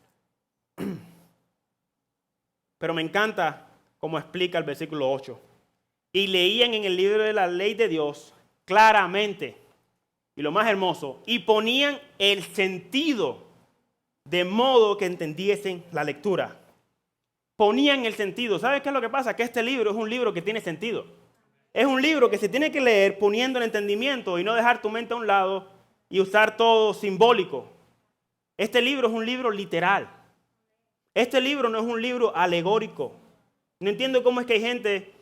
Speaker 1: Pero me encanta cómo explica el versículo 8. Y leían en el libro de la ley de Dios claramente. Y lo más hermoso, y ponían el sentido de modo que entendiesen la lectura. Ponían el sentido. ¿Sabes qué es lo que pasa? Que este libro es un libro que tiene sentido. Es un libro que se tiene que leer poniendo el entendimiento y no dejar tu mente a un lado y usar todo simbólico. Este libro es un libro literal. Este libro no es un libro alegórico. No entiendo cómo es que hay gente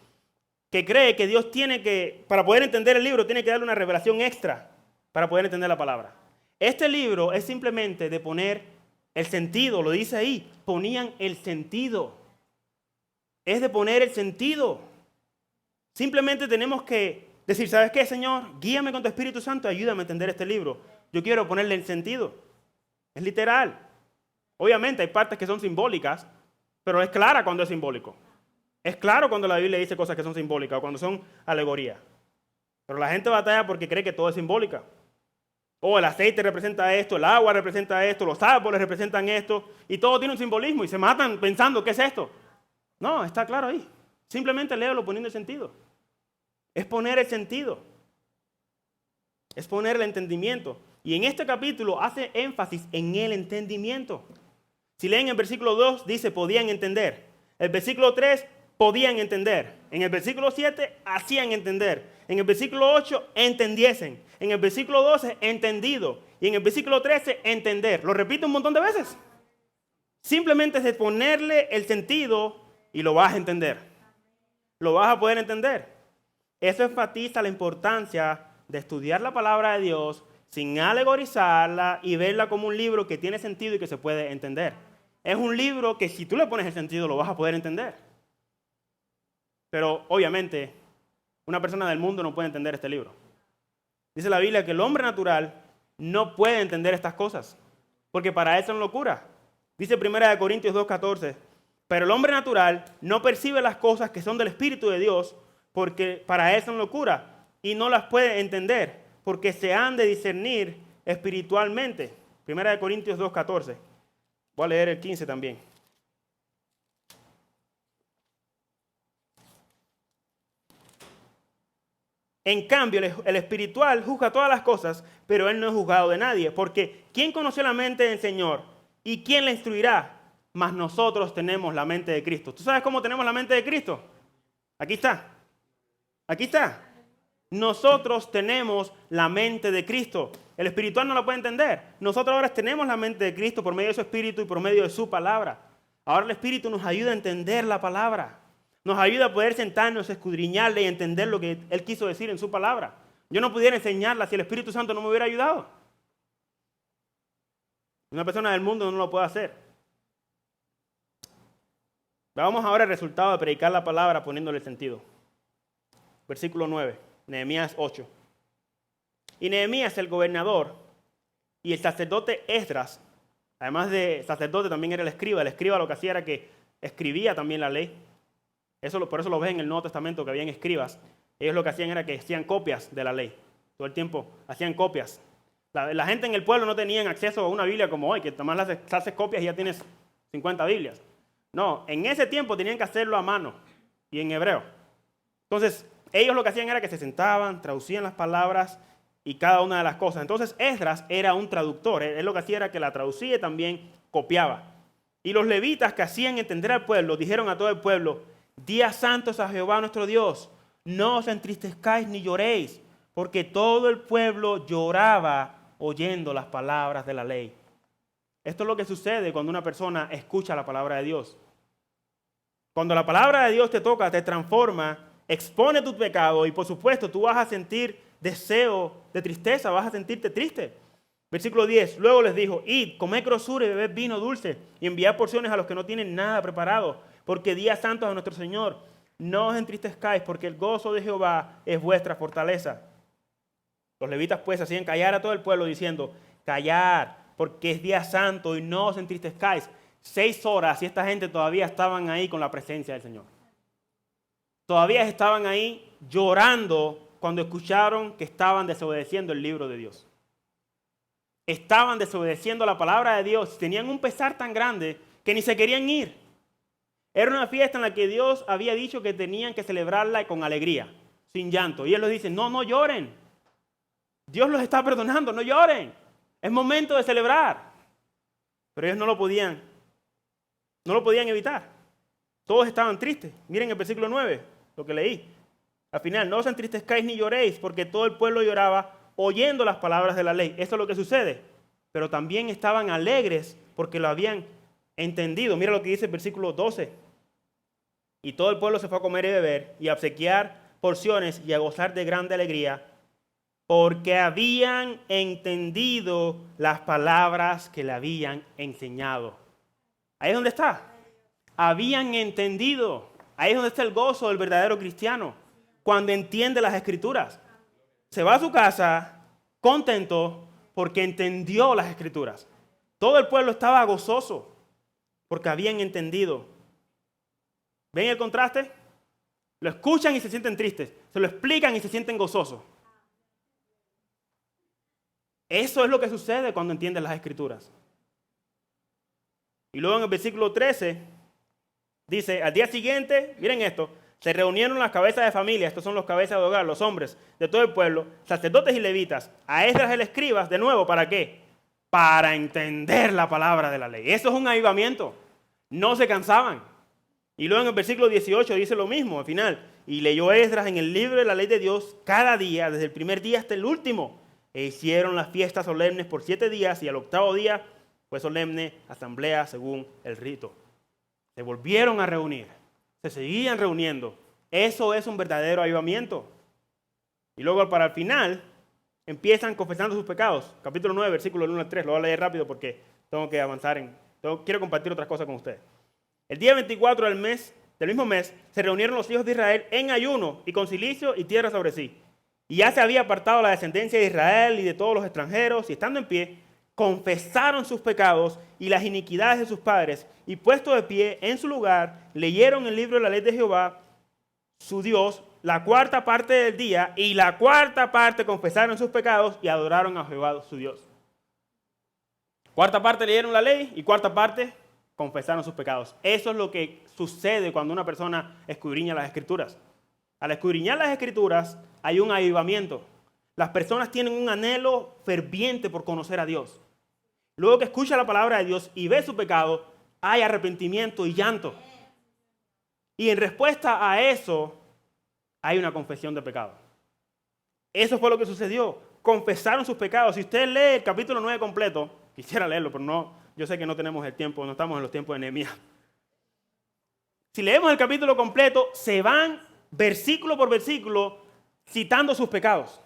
Speaker 1: que cree que Dios tiene que, para poder entender el libro, tiene que darle una revelación extra para poder entender la palabra. Este libro es simplemente de poner el sentido, lo dice ahí, ponían el sentido. Es de poner el sentido. Simplemente tenemos que decir, ¿sabes qué, Señor? Guíame con tu Espíritu Santo, ayúdame a entender este libro. Yo quiero ponerle el sentido. Es literal. Obviamente hay partes que son simbólicas, pero es clara cuando es simbólico. Es claro cuando la Biblia dice cosas que son simbólicas o cuando son alegorías. Pero la gente batalla porque cree que todo es simbólica. O el aceite representa esto, el agua representa esto, los árboles representan esto, y todo tiene un simbolismo y se matan pensando, ¿qué es esto? No, está claro ahí. Simplemente léelo poniendo el sentido. Es poner el sentido. Es poner el entendimiento. Y en este capítulo hace énfasis en el entendimiento. Si leen el versículo 2, dice podían entender. El versículo 3, podían entender. En el versículo 7, hacían entender. En el versículo 8, entendiesen. En el versículo 12, entendido. Y en el versículo 13, entender. Lo repito un montón de veces. Simplemente es de ponerle el sentido y lo vas a entender. Lo vas a poder entender. Eso enfatiza la importancia de estudiar la palabra de Dios sin alegorizarla y verla como un libro que tiene sentido y que se puede entender. Es un libro que si tú le pones el sentido lo vas a poder entender. Pero obviamente una persona del mundo no puede entender este libro. Dice la Biblia que el hombre natural no puede entender estas cosas, porque para él son locura. Dice 1 Corintios 2:14, pero el hombre natural no percibe las cosas que son del Espíritu de Dios, porque para él son locura, y no las puede entender, porque se han de discernir espiritualmente. 1 Corintios 2:14. Voy a leer el 15 también. En cambio, el espiritual juzga todas las cosas, pero él no es juzgado de nadie. Porque ¿quién conoció la mente del Señor? ¿Y quién le instruirá? Mas nosotros tenemos la mente de Cristo. ¿Tú sabes cómo tenemos la mente de Cristo? Aquí está. Aquí está. Nosotros tenemos la mente de Cristo. El espiritual no la puede entender. Nosotros ahora tenemos la mente de Cristo por medio de su espíritu y por medio de su palabra. Ahora el espíritu nos ayuda a entender la palabra. Nos ayuda a poder sentarnos, escudriñarle y entender lo que Él quiso decir en su palabra. Yo no pudiera enseñarla si el Espíritu Santo no me hubiera ayudado. Una persona del mundo no lo puede hacer. Veamos ahora el resultado de predicar la palabra poniéndole sentido. Versículo 9, Nehemías 8. Y Nehemías, el gobernador, y el sacerdote Esdras, además de sacerdote también era el escriba. El escriba lo que hacía era que escribía también la ley. Por eso lo ves en el Nuevo Testamento que habían escribas. Ellos lo que hacían era que hacían copias de la ley. Todo el tiempo hacían copias. La gente en el pueblo no tenían acceso a una Biblia como hoy, que nomás haces copias y ya tienes 50 Biblias. No, en ese tiempo tenían que hacerlo a mano y en hebreo. Entonces, ellos lo que hacían era que se sentaban, traducían las palabras y cada una de las cosas. Entonces, Esdras era un traductor. Él lo que hacía era que la traducía y también copiaba. Y los levitas que hacían entender al pueblo, dijeron a todo el pueblo: días santos a Jehová nuestro Dios, no os entristezcáis ni lloréis, porque todo el pueblo lloraba oyendo las palabras de la ley. Esto es lo que sucede cuando una persona escucha la palabra de Dios. Cuando la palabra de Dios te toca, te transforma, expone tu pecado y por supuesto tú vas a sentir deseo de tristeza, vas a sentirte triste. Versículo 10, luego les dijo: id, comed grosura y bebed vino dulce y enviad porciones a los que no tienen nada preparado, porque días santos a nuestro Señor. No os entristezcáis, porque el gozo de Jehová es vuestra fortaleza. Los levitas pues hacían callar a todo el pueblo diciendo: callad, porque es día santo y no os entristezcáis. 6 horas y esta gente todavía estaban ahí con la presencia del Señor. Todavía estaban ahí llorando cuando escucharon que estaban desobedeciendo el libro de Dios. Estaban desobedeciendo la palabra de Dios. Tenían un pesar tan grande que ni se querían ir. Era una fiesta en la que Dios había dicho que tenían que celebrarla con alegría, sin llanto. Y Él les dice: no lloren. Dios los está perdonando, no lloren. Es momento de celebrar. Pero ellos no lo podían evitar. Todos estaban tristes. Miren el versículo 9, lo que leí. Al final, no os entristezcáis ni lloréis, porque todo el pueblo lloraba oyendo las palabras de la ley. Esto es lo que sucede. Pero también estaban alegres porque lo habían entendido. Mira lo que dice el versículo 12. Y todo el pueblo se fue a comer y beber y a obsequiar porciones y a gozar de grande alegría, porque habían entendido las palabras que le habían enseñado. Ahí es donde está. Habían entendido. Ahí es donde está el gozo del verdadero cristiano. Cuando entiende las Escrituras. Se va a su casa contento porque entendió las Escrituras. Todo el pueblo estaba gozoso porque habían entendido. ¿Ven el contraste? Lo escuchan y se sienten tristes. Se lo explican y se sienten gozosos. Eso es lo que sucede cuando entiendes las Escrituras. Y luego en el versículo 13 dice: al día siguiente, miren esto, se reunieron las cabezas de familia, estos son los cabezas de hogar, los hombres de todo el pueblo, sacerdotes y levitas, a Esdras el escriba, de nuevo, ¿para qué? Para entender la palabra de la ley. Eso es un avivamiento. No se cansaban. Y luego en el versículo 18 dice lo mismo, al final: y leyó Esdras en el libro de la ley de Dios cada día, desde el primer día hasta el último. E hicieron las fiestas solemnes por 7 días, y al 8º día fue solemne asamblea según el rito. Se volvieron a reunir, se seguían reuniendo. Eso es un verdadero avivamiento. Y luego para el final empiezan confesando sus pecados. Capítulo 9, versículo 1 al 3. Lo voy a leer rápido porque tengo que avanzar. Quiero compartir otras cosas con ustedes. El día 24 del mismo mes, se reunieron los hijos de Israel en ayuno y con cilicio y tierra sobre sí. Y ya se había apartado la descendencia de Israel y de todos los extranjeros, y estando en pie, confesaron sus pecados y las iniquidades de sus padres, y puesto de pie en su lugar, leyeron el libro de la ley de Jehová, su Dios, la 4ª parte del día, y la 4ª parte confesaron sus pecados y adoraron a Jehová su Dios. 4ª parte leyeron la ley y 4ª parte confesaron sus pecados. Eso es lo que sucede cuando una persona escudriña las Escrituras. Al escudriñar las Escrituras hay un avivamiento. Las personas tienen un anhelo ferviente por conocer a Dios. luego que escucha la palabra de Dios y ve su pecado, hay arrepentimiento y llanto. Y en respuesta a eso, hay una confesión de pecado. Eso fue lo que sucedió. Confesaron sus pecados. Si usted lee el capítulo 9 completo, quisiera leerlo, pero no, yo sé que no tenemos el tiempo, no estamos en los tiempos de Nehemías. Si leemos el capítulo completo, se van versículo por versículo citando sus pecados,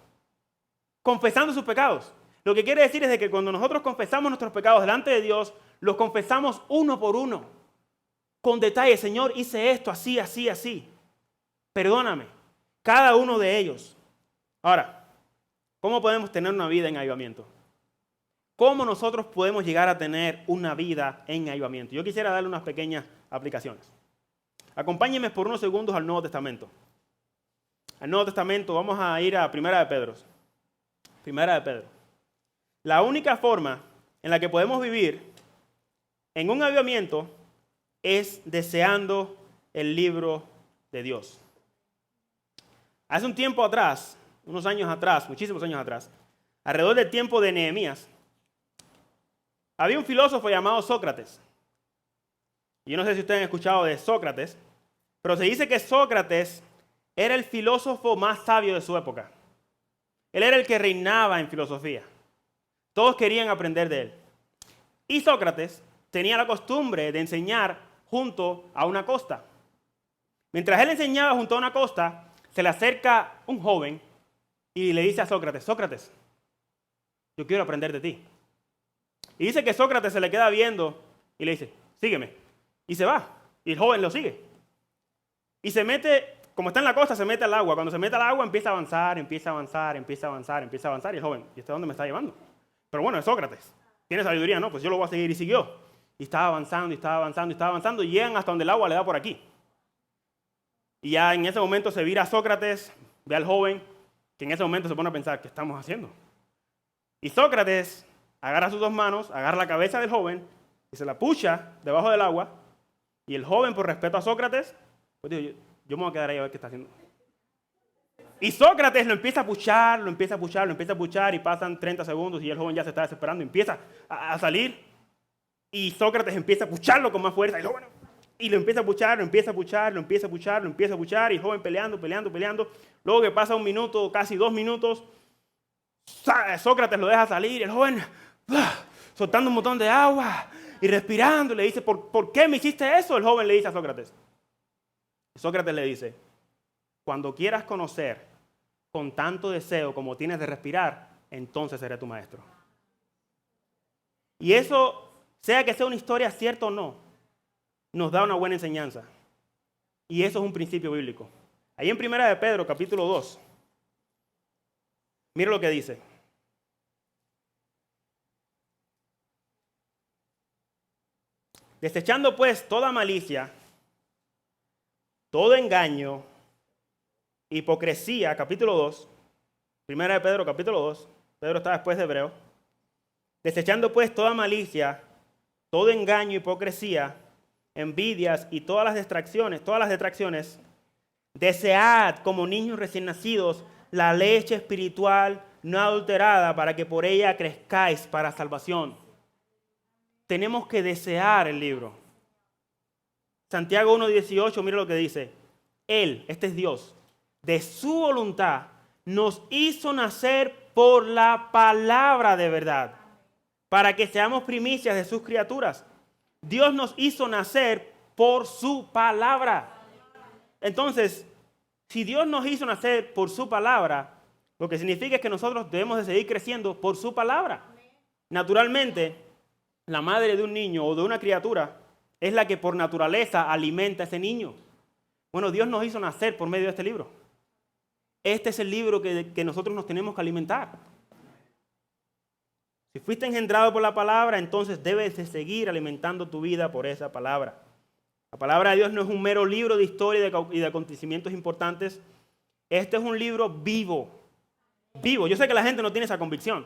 Speaker 1: confesando sus pecados. Lo que quiere decir es de que cuando nosotros confesamos nuestros pecados delante de Dios, los confesamos uno por uno, con detalle. Señor, hice esto así, así, así. Perdóname, cada uno de ellos. Ahora, ¿cómo podemos tener una vida en avivamiento? ¿Cómo nosotros podemos llegar a tener una vida en avivamiento? Yo quisiera darle unas pequeñas aplicaciones. Acompáñenme por unos segundos al Nuevo Testamento. Al Nuevo Testamento vamos a ir a Primera de Pedro. Primera de Pedro. La única forma en la que podemos vivir en un avivamiento es deseando el libro de Dios. Hace un tiempo atrás, unos años atrás, muchísimos años atrás, alrededor del tiempo de Nehemías, había un filósofo llamado Sócrates. Yo no sé si ustedes han escuchado de Sócrates, pero se dice que Sócrates era el filósofo más sabio de su época. Él era el que reinaba en filosofía. Todos querían aprender de él. Y Sócrates tenía la costumbre de enseñar junto a una costa. Mientras él enseñaba junto a una costa, se le acerca un joven y le dice a Sócrates, Sócrates, yo quiero aprender de ti. Y dice que Sócrates se le queda viendo y le dice, sígueme. Y se va. Y el joven lo sigue. Y se mete, como está en la costa, se mete al agua. Cuando se mete al agua empieza a avanzar, empieza a avanzar, empieza a avanzar, empieza a avanzar. Y el joven, ¿y hasta dónde me está llevando? Pero bueno, es Sócrates. Tiene sabiduría, ¿no? Pues yo lo voy a seguir. Y siguió. Y estaba avanzando, y estaba avanzando, y estaba avanzando. Y llegan hasta donde el agua le da por aquí. Y ya en ese momento se vira a Sócrates, ve al joven, que en ese momento se pone a pensar, ¿qué estamos haciendo? Y Sócrates agarra sus dos manos, agarra la cabeza del joven y se la pucha debajo del agua. Y el joven, por respeto a Sócrates, pues dijo, yo me voy a quedar ahí a ver qué está haciendo. Y Sócrates lo empieza a puchar, lo empieza a puchar, lo empieza a puchar y pasan 30 segundos y el joven ya se está desesperando, empieza a salir y Sócrates empieza a pucharlo con más fuerza y lo empieza a puchar, lo empieza a puchar, lo empieza a puchar, lo empieza a puchar y el joven peleando. Luego que pasa un minuto, casi 2 minutos, Sócrates lo deja salir y el joven soltando un montón de agua y respirando, le dice, ¿por qué me hiciste eso? El joven le dice a Sócrates. Sócrates le dice, cuando quieras conocer con tanto deseo como tienes de respirar, entonces seré tu maestro. Y eso, sea que sea una historia cierta o no, nos da una buena enseñanza. Y eso es un principio bíblico. Ahí en Primera de Pedro, capítulo 2, mira lo que dice. Desechando pues toda malicia, todo engaño, hipocresía, capítulo 2, Primera de Pedro, capítulo 2, Pedro está después de Hebreo. Desechando pues toda malicia, todo engaño, hipocresía, envidias y todas las detracciones, desead como niños recién nacidos la leche espiritual no adulterada para que por ella crezcáis para salvación. Tenemos que desear el libro. Santiago 1:18, mira lo que dice. Él, este es Dios, de su voluntad nos hizo nacer por la palabra de verdad, para que seamos primicias de sus criaturas. Dios nos hizo nacer por su palabra. Entonces, si Dios nos hizo nacer por su palabra, lo que significa es que nosotros debemos de seguir creciendo por su palabra. Naturalmente, la madre de un niño o de una criatura es la que por naturaleza alimenta a ese niño. Bueno, Dios nos hizo nacer por medio de este libro. Este es el libro que nosotros nos tenemos que alimentar. Si fuiste engendrado por la palabra, entonces debes de seguir alimentando tu vida por esa palabra. La palabra de Dios no es un mero libro de historia y de acontecimientos importantes. Este es un libro vivo. Vivo. Yo sé que la gente no tiene esa convicción,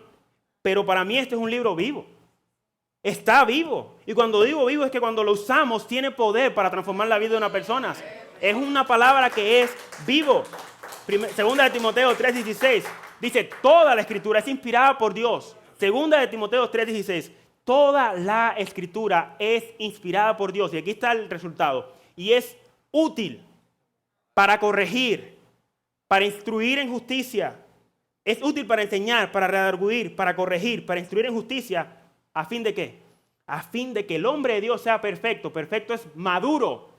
Speaker 1: pero para mí este es un libro vivo. Está vivo. Y cuando digo vivo es que cuando lo usamos tiene poder para transformar la vida de una persona. Es una palabra que es vivo. Segunda de Timoteo 3:16 dice, toda la escritura es inspirada por Dios. Segunda de Timoteo 3:16, toda la Escritura es inspirada por Dios. Y aquí está el resultado. Y es útil para corregir, para instruir en justicia. Es útil para enseñar, para redarguir, para corregir, para instruir en justicia. ¿A fin de qué? A fin de que el hombre de Dios sea perfecto. Perfecto es maduro,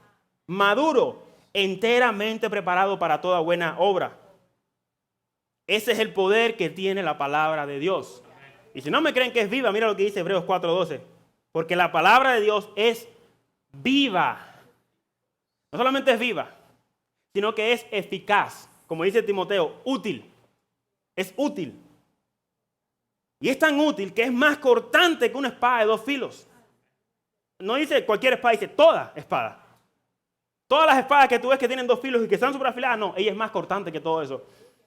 Speaker 1: maduro, enteramente preparado para toda buena obra. Ese es el poder que tiene la palabra de Dios. Y si no me creen que es viva, mira lo que dice Hebreos 4:12. Porque la palabra de Dios es viva. No solamente es viva, sino que es eficaz. Como dice Timoteo, útil. Es útil. Y es tan útil que es más cortante que una espada de 2 filos. No dice cualquier espada, dice toda espada. Todas las espadas que tú ves que tienen 2 filos y que están súper afiladas, no, ella es más cortante que todo eso.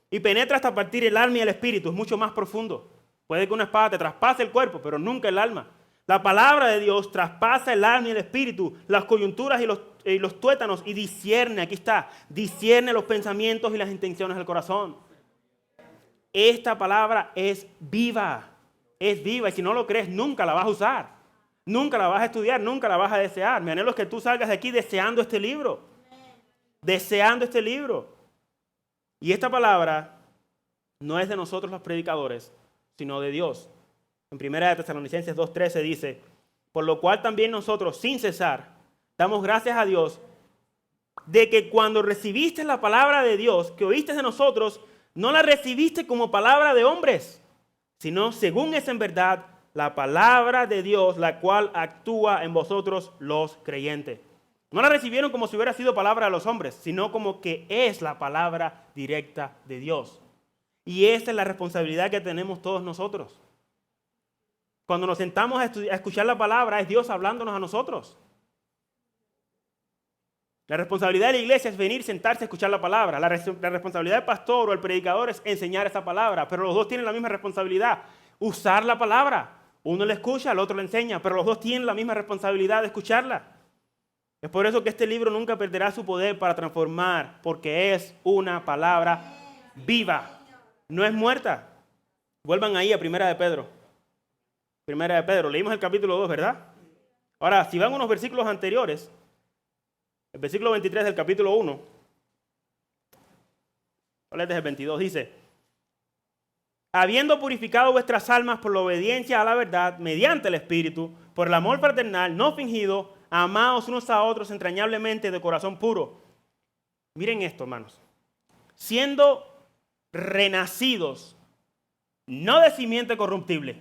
Speaker 1: Y penetra hasta partir el alma y el espíritu, es mucho más profundo. Puede que una espada te traspase el cuerpo, pero nunca el alma. La palabra de Dios traspasa el alma y el espíritu, las coyunturas y los tuétanos, y discierne, aquí está, discierne los pensamientos y las intenciones del corazón. Esta palabra es viva, y si no lo crees, nunca la vas a usar, nunca la vas a estudiar, nunca la vas a desear. Mi anhelo es que tú salgas de aquí deseando este libro, deseando este libro. Y esta palabra no es de nosotros los predicadores, sino de Dios. En 1 Tesalonicenses 2:13 dice, por lo cual también nosotros, sin cesar, damos gracias a Dios de que cuando recibiste la palabra de Dios que oíste de nosotros, no la recibiste como palabra de hombres, sino según es en verdad la palabra de Dios, la cual actúa en vosotros los creyentes. No la recibieron como si hubiera sido palabra de los hombres, sino como que es la palabra directa de Dios. Y esta es la responsabilidad que tenemos todos nosotros. Cuando nos sentamos a escuchar la palabra, es Dios hablándonos a nosotros. La responsabilidad de la iglesia es venir, sentarse a escuchar la palabra. La responsabilidad del pastor o el predicador es enseñar esa palabra. Pero los dos tienen la misma responsabilidad, usar la palabra. Uno la escucha, el otro la enseña, pero los dos tienen la misma responsabilidad de escucharla. Es por eso que este libro nunca perderá su poder para transformar, porque es una palabra viva, no es muerta. Vuelvan ahí a Primera de Pedro. Primera de Pedro, leímos el capítulo 2, ¿verdad? Ahora, si van unos versículos anteriores, el versículo 23 del capítulo 1, desde el 22, dice, habiendo purificado vuestras almas por la obediencia a la verdad, mediante el Espíritu, por el amor fraternal, no fingido, amaos unos a otros entrañablemente de corazón puro. Miren esto, hermanos. Siendo renacidos, no de simiente corruptible,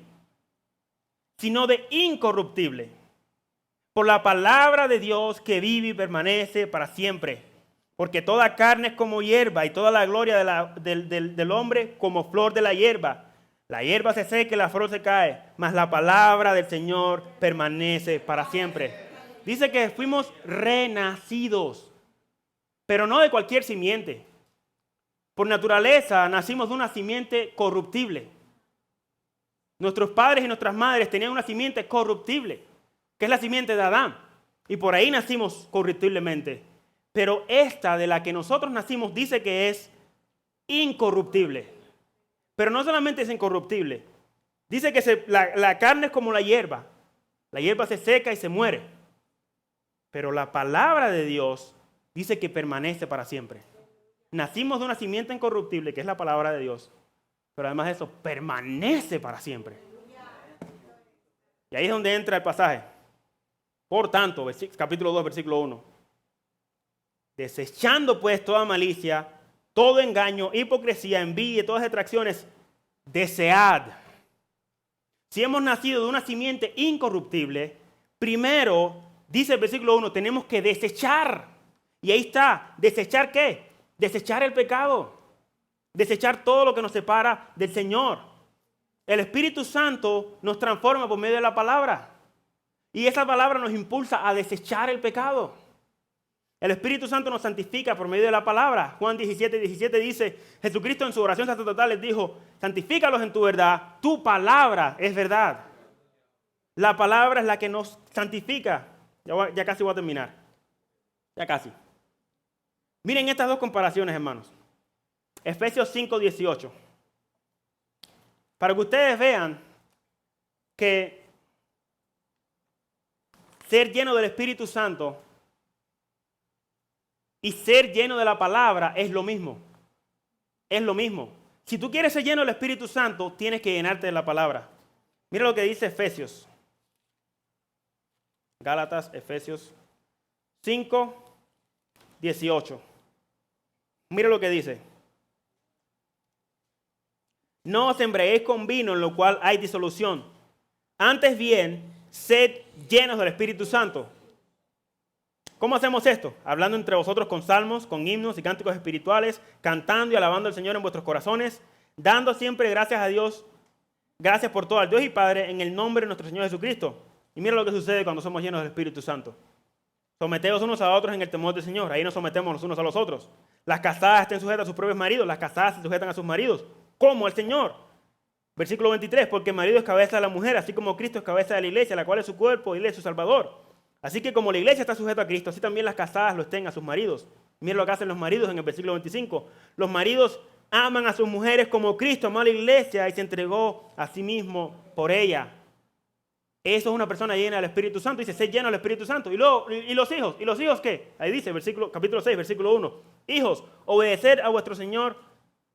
Speaker 1: sino de incorruptible, por la palabra de Dios que vive y permanece para siempre. Porque toda carne es como hierba y toda la gloria del hombre como flor de la hierba. La hierba se seca y la flor se cae, mas la palabra del Señor permanece para siempre. Dice que fuimos renacidos, pero no de cualquier simiente. Por naturaleza nacimos de una simiente corruptible. Nuestros padres y nuestras madres tenían una simiente corruptible, que es la simiente de Adán. Y por ahí nacimos corruptiblemente. Pero esta de la que nosotros nacimos dice que es incorruptible. Pero no solamente es incorruptible. Dice que la carne es como la hierba. La hierba se seca y se muere. Pero la palabra de Dios dice que permanece para siempre. Nacimos de una simiente incorruptible, que es la palabra de Dios. Pero además de eso, permanece para siempre. Y ahí es donde entra el pasaje. Por tanto, capítulo 2, versículo 1. Desechando pues toda malicia, todo engaño, hipocresía, envidia y todas detracciones, desead. Si hemos nacido de una simiente incorruptible, primero, dice el versículo 1, tenemos que desechar. Y ahí está, ¿desechar qué? Desechar el pecado. Desechar todo lo que nos separa del Señor. El Espíritu Santo nos transforma por medio de la palabra. Y esa palabra nos impulsa a desechar el pecado. El Espíritu Santo nos santifica por medio de la palabra. Juan 17:17 dice, Jesucristo en su oración sacerdotal les dijo, santifícalos en tu verdad, tu palabra es verdad. La palabra es la que nos santifica. Ya casi voy a terminar. Ya casi. Miren estas dos comparaciones, hermanos. Efesios 5:18. Para que ustedes vean que ser lleno del Espíritu Santo y ser lleno de la palabra es lo mismo. Es lo mismo. Si tú quieres ser lleno del Espíritu Santo, tienes que llenarte de la palabra. Mira lo que dice Efesios. Gálatas, Efesios 5, 18. Mira lo que dice. No os embriaguéis con vino, en lo cual hay disolución. Antes bien, sed llenos del Espíritu Santo. ¿Cómo hacemos esto? Hablando entre vosotros con salmos, con himnos y cánticos espirituales, cantando y alabando al Señor en vuestros corazones, dando siempre gracias a Dios, gracias por todo al Dios y Padre, en el nombre de nuestro Señor Jesucristo. Y mira lo que sucede cuando somos llenos del Espíritu Santo. Someteos unos a otros en el temor del Señor. Ahí nos sometemos los unos a los otros. Las casadas estén sujetas a sus propios maridos. Las casadas se sujetan a sus maridos, como el Señor. Versículo 23, porque el marido es cabeza de la mujer, así como Cristo es cabeza de la iglesia, la cual es su cuerpo y él es su Salvador. Así que como la iglesia está sujeta a Cristo, así también las casadas lo estén a sus maridos. Miren lo que hacen los maridos en el versículo 25. Los maridos aman a sus mujeres como Cristo amó a la iglesia y se entregó a sí mismo por ella. Eso es una persona llena del Espíritu Santo. Dice, ser lleno del Espíritu Santo. Y luego, ¿y los hijos? ¿Y los hijos qué? Ahí dice, capítulo 6, versículo 1. Hijos, obedecer a vuestro Señor,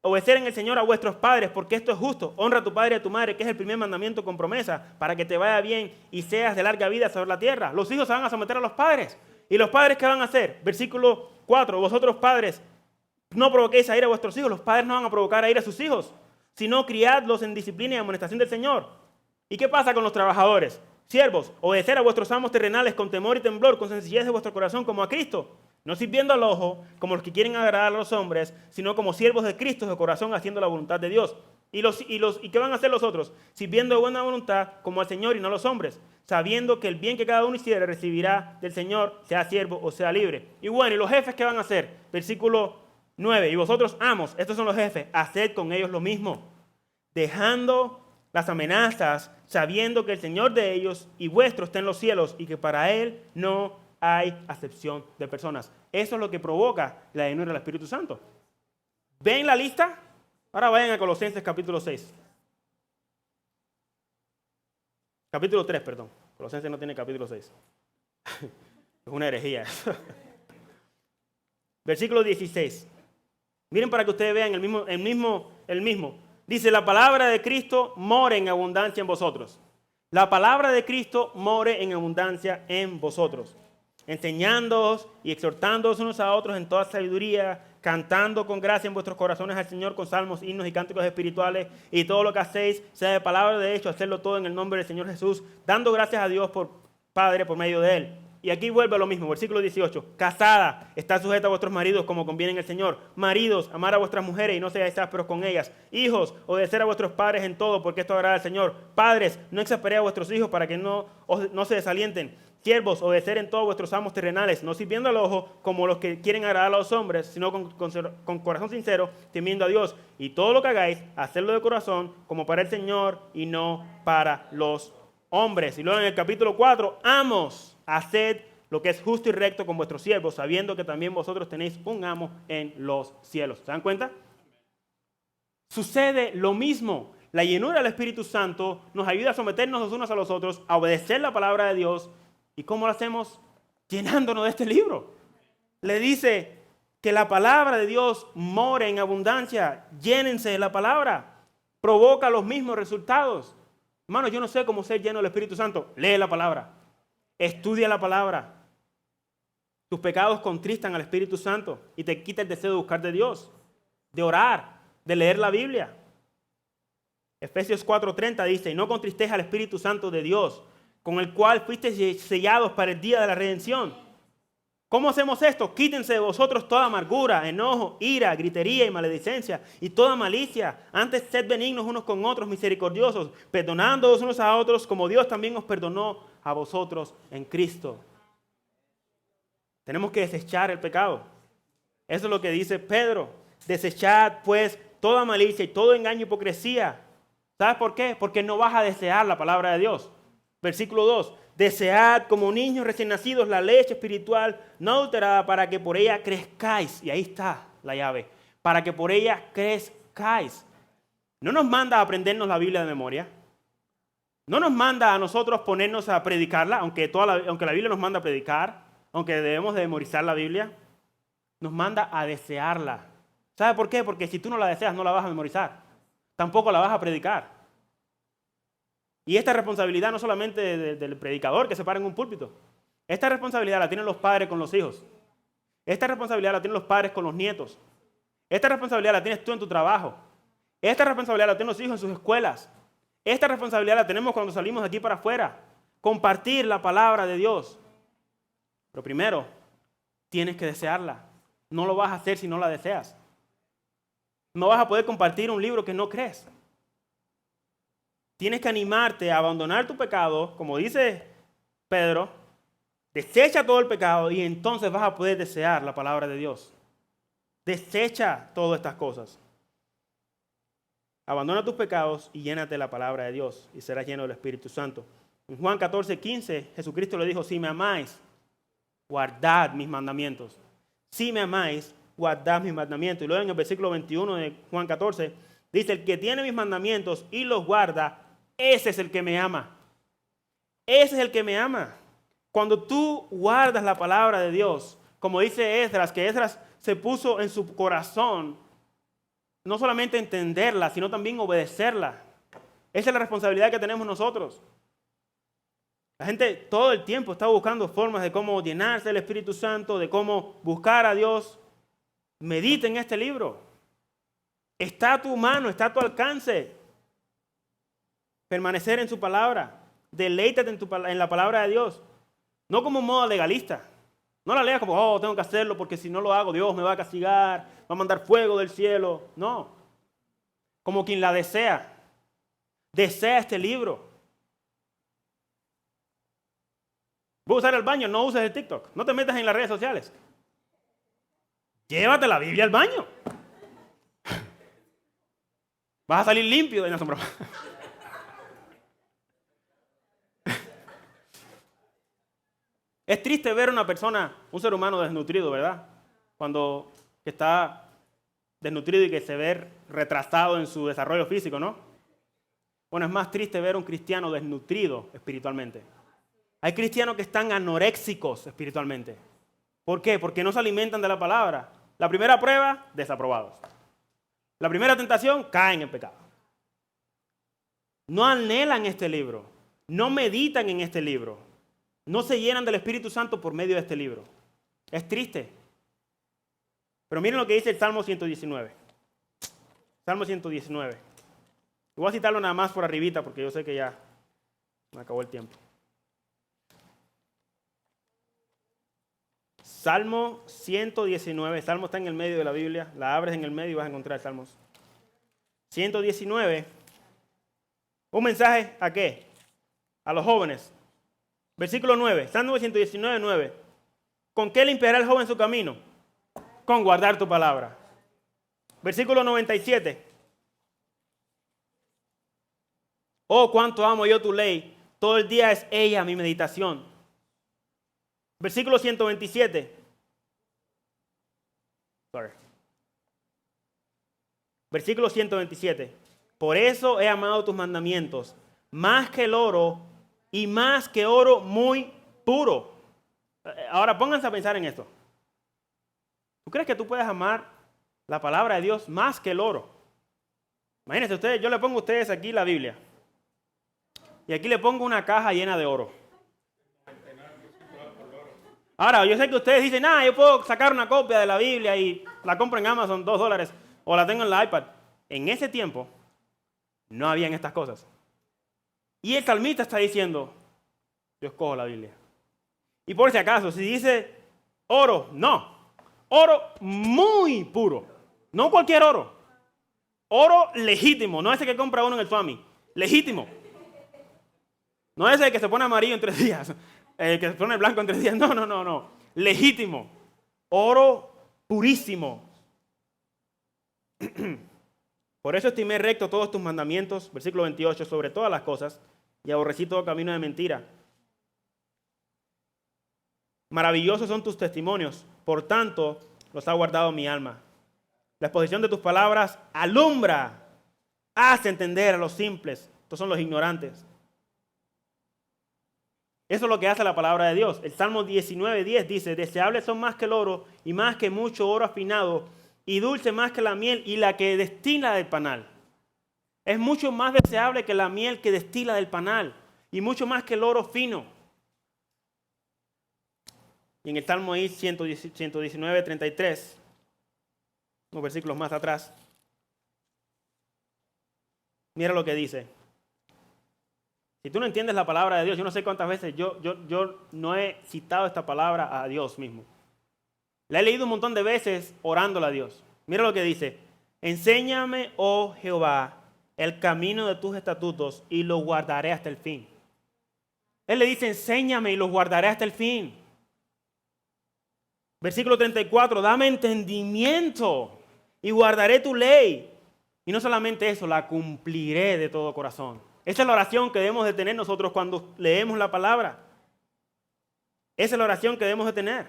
Speaker 1: obedecer en el Señor a vuestros padres, porque esto es justo. Honra a tu padre y a tu madre, que es el primer mandamiento con promesa, para que te vaya bien y seas de larga vida sobre la tierra. Los hijos se van a someter a los padres. ¿Y los padres qué van a hacer? Versículo 4. Vosotros padres, no provoquéis a ira a vuestros hijos. Los padres no van a provocar a ira a sus hijos, sino criadlos en disciplina y amonestación del Señor. ¿Y qué pasa con los trabajadores? Siervos, obedecer a vuestros amos terrenales con temor y temblor, con sencillez de vuestro corazón como a Cristo, no sirviendo al ojo como los que quieren agradar a los hombres, sino como siervos de Cristo de corazón, haciendo la voluntad de Dios. ¿Y qué van a hacer los otros? Sirviendo de buena voluntad como al Señor y no a los hombres, sabiendo que el bien que cada uno hiciere recibirá del Señor, sea siervo o sea libre. Y bueno, ¿y los jefes qué van a hacer? Versículo 9. Y vosotros, amos, estos son los jefes, haced con ellos lo mismo, dejando las amenazas, sabiendo que el Señor de ellos y vuestro está en los cielos y que para Él no hay acepción de personas. Eso es lo que provoca la llenura del Espíritu Santo. ¿Ven la lista? Ahora vayan a Colosenses capítulo 6. Capítulo 3, perdón. Colosenses no tiene capítulo 6. Es una herejía. Versículo 16. Miren para que ustedes vean el mismo. Dice, la palabra de Cristo more en abundancia en vosotros. La palabra de Cristo more en abundancia en vosotros. Enseñándoos y exhortándoos unos a otros en toda sabiduría, cantando con gracia en vuestros corazones al Señor con salmos, himnos y cánticos espirituales, y todo lo que hacéis, sea de palabra de hecho, hacerlo todo en el nombre del Señor Jesús, dando gracias a Dios por Padre por medio de Él. Y aquí vuelve a lo mismo, versículo 18. Casada, está sujeta a vuestros maridos como conviene en el Señor. Maridos, amar a vuestras mujeres y no seáis ásperos con ellas. Hijos, obedecer a vuestros padres en todo, porque esto agrada al Señor. Padres, no exasperéis a vuestros hijos para que no se desalienten. Siervos, obedecer en todo a vuestros amos terrenales, no sirviendo al ojo como los que quieren agradar a los hombres, sino con corazón sincero, temiendo a Dios. Y todo lo que hagáis, hacedlo de corazón, como para el Señor y no para los hombres. Y luego en el capítulo 4, amos, haced lo que es justo y recto con vuestros siervos, sabiendo que también vosotros tenéis un amo en los cielos. ¿Se dan cuenta? Sucede lo mismo. La llenura del Espíritu Santo nos ayuda a someternos los unos a los otros, a obedecer la palabra de Dios. ¿Y cómo lo hacemos? Llenándonos de este libro. Le dice que la palabra de Dios more en abundancia. Llénense de la palabra. Provoca los mismos resultados. Hermano, yo no sé cómo ser lleno del Espíritu Santo. Lee la palabra. Estudia la palabra. Tus pecados contristan al Espíritu Santo y te quita el deseo de buscar de Dios, de orar, de leer la Biblia. Efesios 4:30 dice, y no contristéis al Espíritu Santo de Dios, con el cual fuisteis sellados para el día de la redención. ¿Cómo hacemos esto? Quítense de vosotros toda amargura, enojo, ira, gritería y maledicencia y toda malicia. Antes sed benignos unos con otros, misericordiosos, perdonándoos unos a otros como Dios también os perdonó a vosotros en Cristo. Tenemos que desechar el pecado. Eso es lo que dice Pedro. Desechad pues toda malicia y todo engaño y hipocresía. ¿Sabes por qué? Porque no vas a desear la palabra de Dios. Versículo 2. Desead como niños recién nacidos la leche espiritual no adulterada para que por ella crezcáis. Y ahí está la llave. Para que por ella crezcáis. No nos manda a aprendernos la Biblia de memoria. No nos manda a nosotros ponernos a predicarla, aunque la Biblia nos manda a predicar, aunque debemos de memorizar la Biblia, nos manda a desearla. ¿Sabe por qué? Porque si tú no la deseas, no la vas a memorizar. Tampoco la vas a predicar. Y esta responsabilidad no solamente del predicador que se para en un púlpito. Esta responsabilidad la tienen los padres con los hijos. Esta responsabilidad la tienen los padres con los nietos. Esta responsabilidad la tienes tú en tu trabajo. Esta responsabilidad la tienen los hijos en sus escuelas. Esta responsabilidad la tenemos cuando salimos de aquí para afuera. Compartir la palabra de Dios. Pero primero, tienes que desearla. No lo vas a hacer si no la deseas. No vas a poder compartir un libro que no crees. Tienes que animarte a abandonar tu pecado, como dice Pedro, desecha todo el pecado y entonces vas a poder desear la palabra de Dios. Desecha todas estas cosas. Abandona tus pecados y llénate la palabra de Dios y serás lleno del Espíritu Santo. En Juan 14:15, Jesucristo le dijo, si me amáis, guardad mis mandamientos. Si me amáis, guardad mis mandamientos. Y luego en el versículo 21 de Juan 14, dice, el que tiene mis mandamientos y los guarda, ese es el que me ama. Ese es el que me ama. Cuando tú guardas la palabra de Dios, como dice Esdras, que Esdras se puso en su corazón, no solamente entenderla, sino también obedecerla. Esa es la responsabilidad que tenemos nosotros. La gente todo el tiempo está buscando formas de cómo llenarse del Espíritu Santo, de cómo buscar a Dios. Medita en este libro. Está a tu mano, está a tu alcance. Permanecer en su palabra. Deleítate en la palabra de Dios. No como un modo legalista. No la leas como, oh, tengo que hacerlo porque si no lo hago Dios me va a castigar, va a mandar fuego del cielo. No. Como quien la desea. Desea este libro. ¿Voy a usar el baño? No uses el TikTok. No te metas en las redes sociales. Llévate la Biblia al baño. Vas a salir limpio de la sombra. Es triste ver a una persona, un ser humano desnutrido, ¿verdad? Cuando está desnutrido y que se ve retrasado en su desarrollo físico, ¿no? Bueno, es más triste ver a un cristiano desnutrido espiritualmente. Hay cristianos que están anoréxicos espiritualmente. ¿Por qué? Porque no se alimentan de la palabra. La primera prueba, desaprobados. La primera tentación, caen en pecado. No anhelan este libro. No meditan en este libro. No se llenan del Espíritu Santo por medio de este libro. Es triste. Pero miren lo que dice el Salmo 119. Salmo 119. Voy a citarlo nada más por arribita porque yo sé que ya me acabó el tiempo. Salmo 119. Salmo está en el medio de la Biblia. La abres en el medio y vas a encontrar Salmos. 119. Un mensaje ¿a qué? A los jóvenes. Versículo 9. Salmo 119, 9. ¿Con qué limpiará el joven su camino? Con guardar tu palabra. Versículo 97. Oh, cuánto amo yo tu ley. Todo el día es ella mi meditación. Versículo 127. Versículo 127. Por eso he amado tus mandamientos, más que el oro y más que oro muy puro. Ahora pónganse a pensar en esto. ¿Tú crees que tú puedes amar la palabra de Dios más que el oro? Imagínense ustedes, yo le pongo a ustedes aquí la Biblia. Y aquí le pongo una caja llena de oro. Ahora, yo sé que ustedes dicen, yo puedo sacar una copia de la Biblia y la compro en Amazon, $2, o la tengo en la iPad. En ese tiempo, no habían estas cosas. Y el salmista está diciendo, yo escojo la Biblia. Y por si acaso, si dice oro, no. Oro muy puro. No cualquier oro. Oro legítimo, no ese que compra uno en el Swami. Legítimo. No ese que se pone amarillo en 3 días. El que se pone blanco en 3 días. No. Legítimo. Oro purísimo. Por eso estimé recto todos tus mandamientos, versículo 28, sobre todas las cosas, y aborrecí todo camino de mentira. Maravillosos son tus testimonios, por tanto los ha guardado mi alma. La exposición de tus palabras alumbra, hace entender a los simples. Estos son los ignorantes. Eso es lo que hace la palabra de Dios. El Salmo 19:10 dice, deseables son más que el oro y más que mucho oro afinado y dulce más que la miel y la que destila del panal. Es mucho más deseable que la miel que destila del panal y mucho más que el oro fino. Y en el Salmo 119:33, unos versículos más atrás, mira lo que dice. Si tú no entiendes la palabra de Dios, yo no sé cuántas veces yo no he citado esta palabra a Dios mismo. La he leído un montón de veces orándola a Dios. Mira lo que dice. Enséñame, oh Jehová, el camino de tus estatutos y los guardaré hasta el fin. Él le dice, enséñame y los guardaré hasta el fin. Versículo 34, dame entendimiento y guardaré tu ley. Y no solamente eso, la cumpliré de todo corazón. Esa es la oración que debemos de tener nosotros cuando leemos la palabra. Esa es la oración que debemos de tener.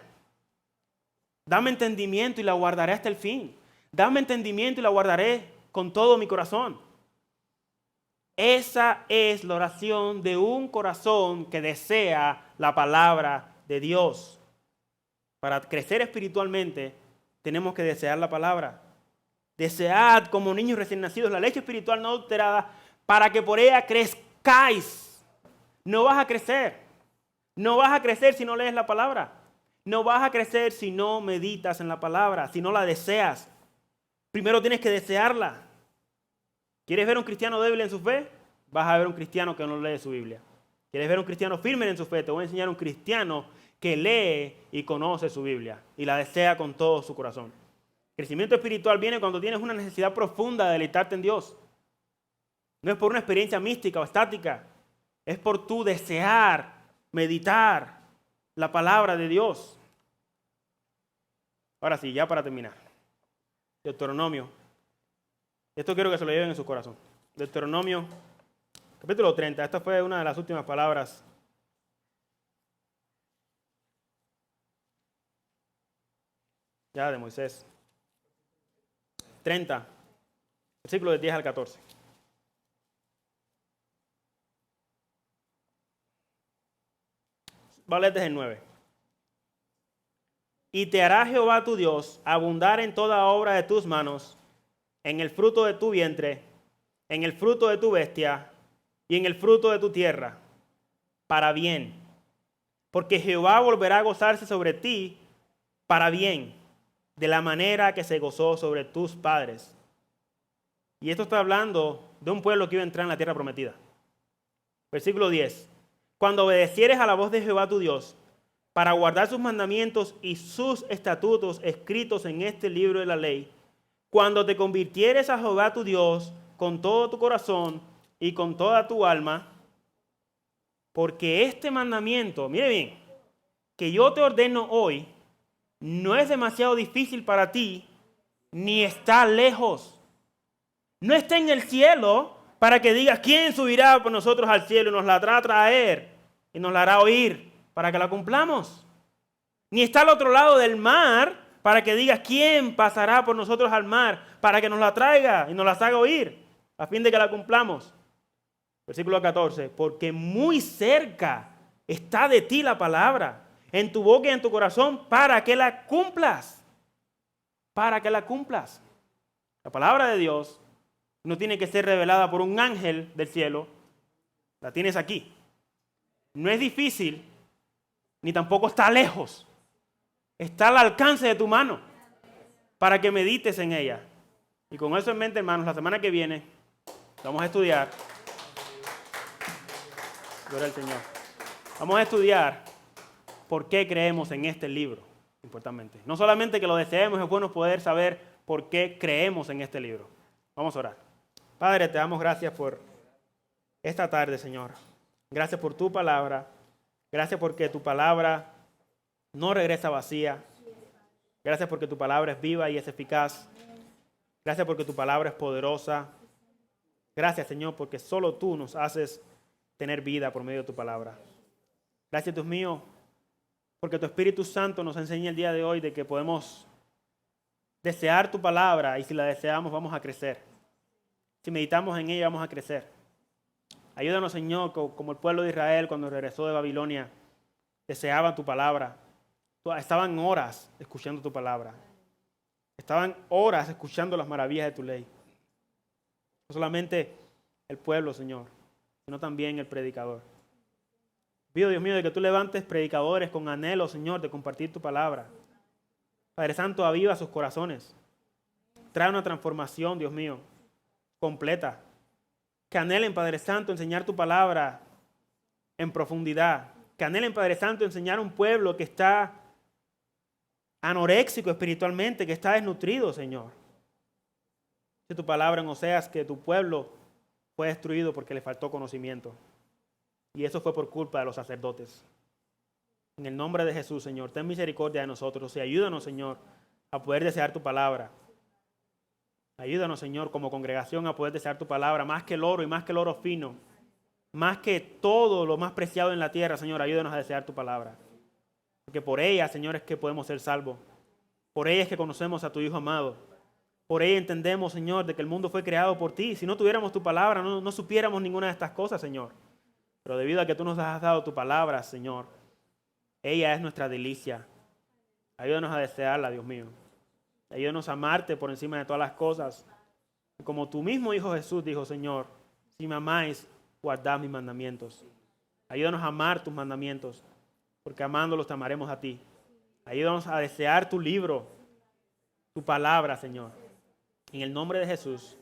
Speaker 1: Dame entendimiento y la guardaré hasta el fin. Dame entendimiento y la guardaré con todo mi corazón. Esa es la oración de un corazón que desea la palabra de Dios. Para crecer espiritualmente tenemos que desear la palabra. Desead como niños recién nacidos la leche espiritual no adulterada para que por ella crezcáis. No vas a crecer. No vas a crecer si no lees la palabra. No vas a crecer si no meditas en la palabra, si no la deseas. Primero tienes que desearla. ¿Quieres ver un cristiano débil en su fe? Vas a ver un cristiano que no lee su Biblia. ¿Quieres ver un cristiano firme en su fe? Te voy a enseñar un cristiano que lee y conoce su Biblia y la desea con todo su corazón. El crecimiento espiritual viene cuando tienes una necesidad profunda de deleitarte en Dios. No es por una experiencia mística o estática. Es por tu desear, meditar la palabra de Dios. Ahora sí, ya para terminar. Deuteronomio. Esto quiero que se lo lleven en su corazón. Deuteronomio, capítulo 30. Esta fue una de las últimas palabras ya de Moisés. 30, versículo de 10 al 14. Vale, desde el 9. Y te hará Jehová tu Dios abundar en toda obra de tus manos, en el fruto de tu vientre, en el fruto de tu bestia y en el fruto de tu tierra, para bien. Porque Jehová volverá a gozarse sobre ti para bien, de la manera que se gozó sobre tus padres. Y esto está hablando de un pueblo que iba a entrar en la tierra prometida. Versículo 10. Cuando obedecieres a la voz de Jehová tu Dios, para guardar sus mandamientos y sus estatutos escritos en este libro de la ley, cuando te convirtieres a Jehová tu Dios con todo tu corazón y con toda tu alma, porque este mandamiento, mire bien, que yo te ordeno hoy, no es demasiado difícil para ti, ni está lejos. No está en el cielo para que digas, ¿quién subirá por nosotros al cielo y nos la hará traer y nos la hará oír para que la cumplamos? Ni está al otro lado del mar para que digas, ¿quién pasará por nosotros al mar para que nos la traiga y nos la haga oír a fin de que la cumplamos? Versículo 14, porque muy cerca está de ti la palabra, en tu boca y en tu corazón, para que la cumplas. Para que la cumplas. La palabra de Dios no tiene que ser revelada por un ángel del cielo. La tienes aquí. No es difícil, ni tampoco está lejos. Está al alcance de tu mano para que medites en ella. Y con eso en mente, hermanos, la semana que viene vamos a estudiar. Gloria al Señor. Vamos a estudiar por qué creemos en este libro, importantemente. No solamente que lo deseemos, es bueno poder saber por qué creemos en este libro. Vamos a orar. Padre, te damos gracias por esta tarde, Señor. Gracias por tu palabra. Gracias porque tu palabra no regresa vacía. Gracias porque tu palabra es viva y es eficaz. Gracias porque tu palabra es poderosa. Gracias, Señor, porque solo tú nos haces tener vida por medio de tu palabra. Gracias, Dios mío, porque tu Espíritu Santo nos enseña el día de hoy de que podemos desear tu palabra y si la deseamos vamos a crecer. Si meditamos en ella vamos a crecer. Ayúdanos, Señor, como el pueblo de Israel cuando regresó de Babilonia, deseaban tu palabra. Estaban horas escuchando tu palabra. Estaban horas escuchando las maravillas de tu ley. No solamente el pueblo, Señor, sino también el predicador. Pido, Dios mío, de que tú levantes predicadores con anhelo, Señor, de compartir tu palabra. Padre Santo, aviva sus corazones. Trae una transformación, Dios mío, completa. Que anhelen, Padre Santo, enseñar tu palabra en profundidad. Que anhelen, Padre Santo, enseñar a un pueblo que está anoréxico espiritualmente, que está desnutrido, Señor. Dice tu palabra en Oseas que tu pueblo fue destruido porque le faltó conocimiento. Y eso fue por culpa de los sacerdotes. En el nombre de Jesús, Señor, ten misericordia de nosotros y ayúdanos, Señor, a poder desear tu palabra. Ayúdanos, Señor, como congregación a poder desear tu palabra, más que el oro y más que el oro fino, más que todo lo más preciado en la tierra, Señor, ayúdanos a desear tu palabra. Porque por ella, Señor, es que podemos ser salvos. Por ella es que conocemos a tu Hijo amado. Por ella entendemos, Señor, de que el mundo fue creado por ti. Si no tuviéramos tu palabra, no supiéramos ninguna de estas cosas, Señor. Pero debido a que tú nos has dado tu palabra, Señor, ella es nuestra delicia. Ayúdanos a desearla, Dios mío. Ayúdanos a amarte por encima de todas las cosas. Como tu mismo Hijo Jesús dijo, Señor, si me amáis, guardad mis mandamientos. Ayúdanos a amar tus mandamientos, porque amándolos te amaremos a ti. Ayúdanos a desear tu libro, tu palabra, Señor. En el nombre de Jesús,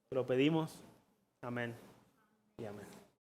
Speaker 1: te lo pedimos. Amén y amén.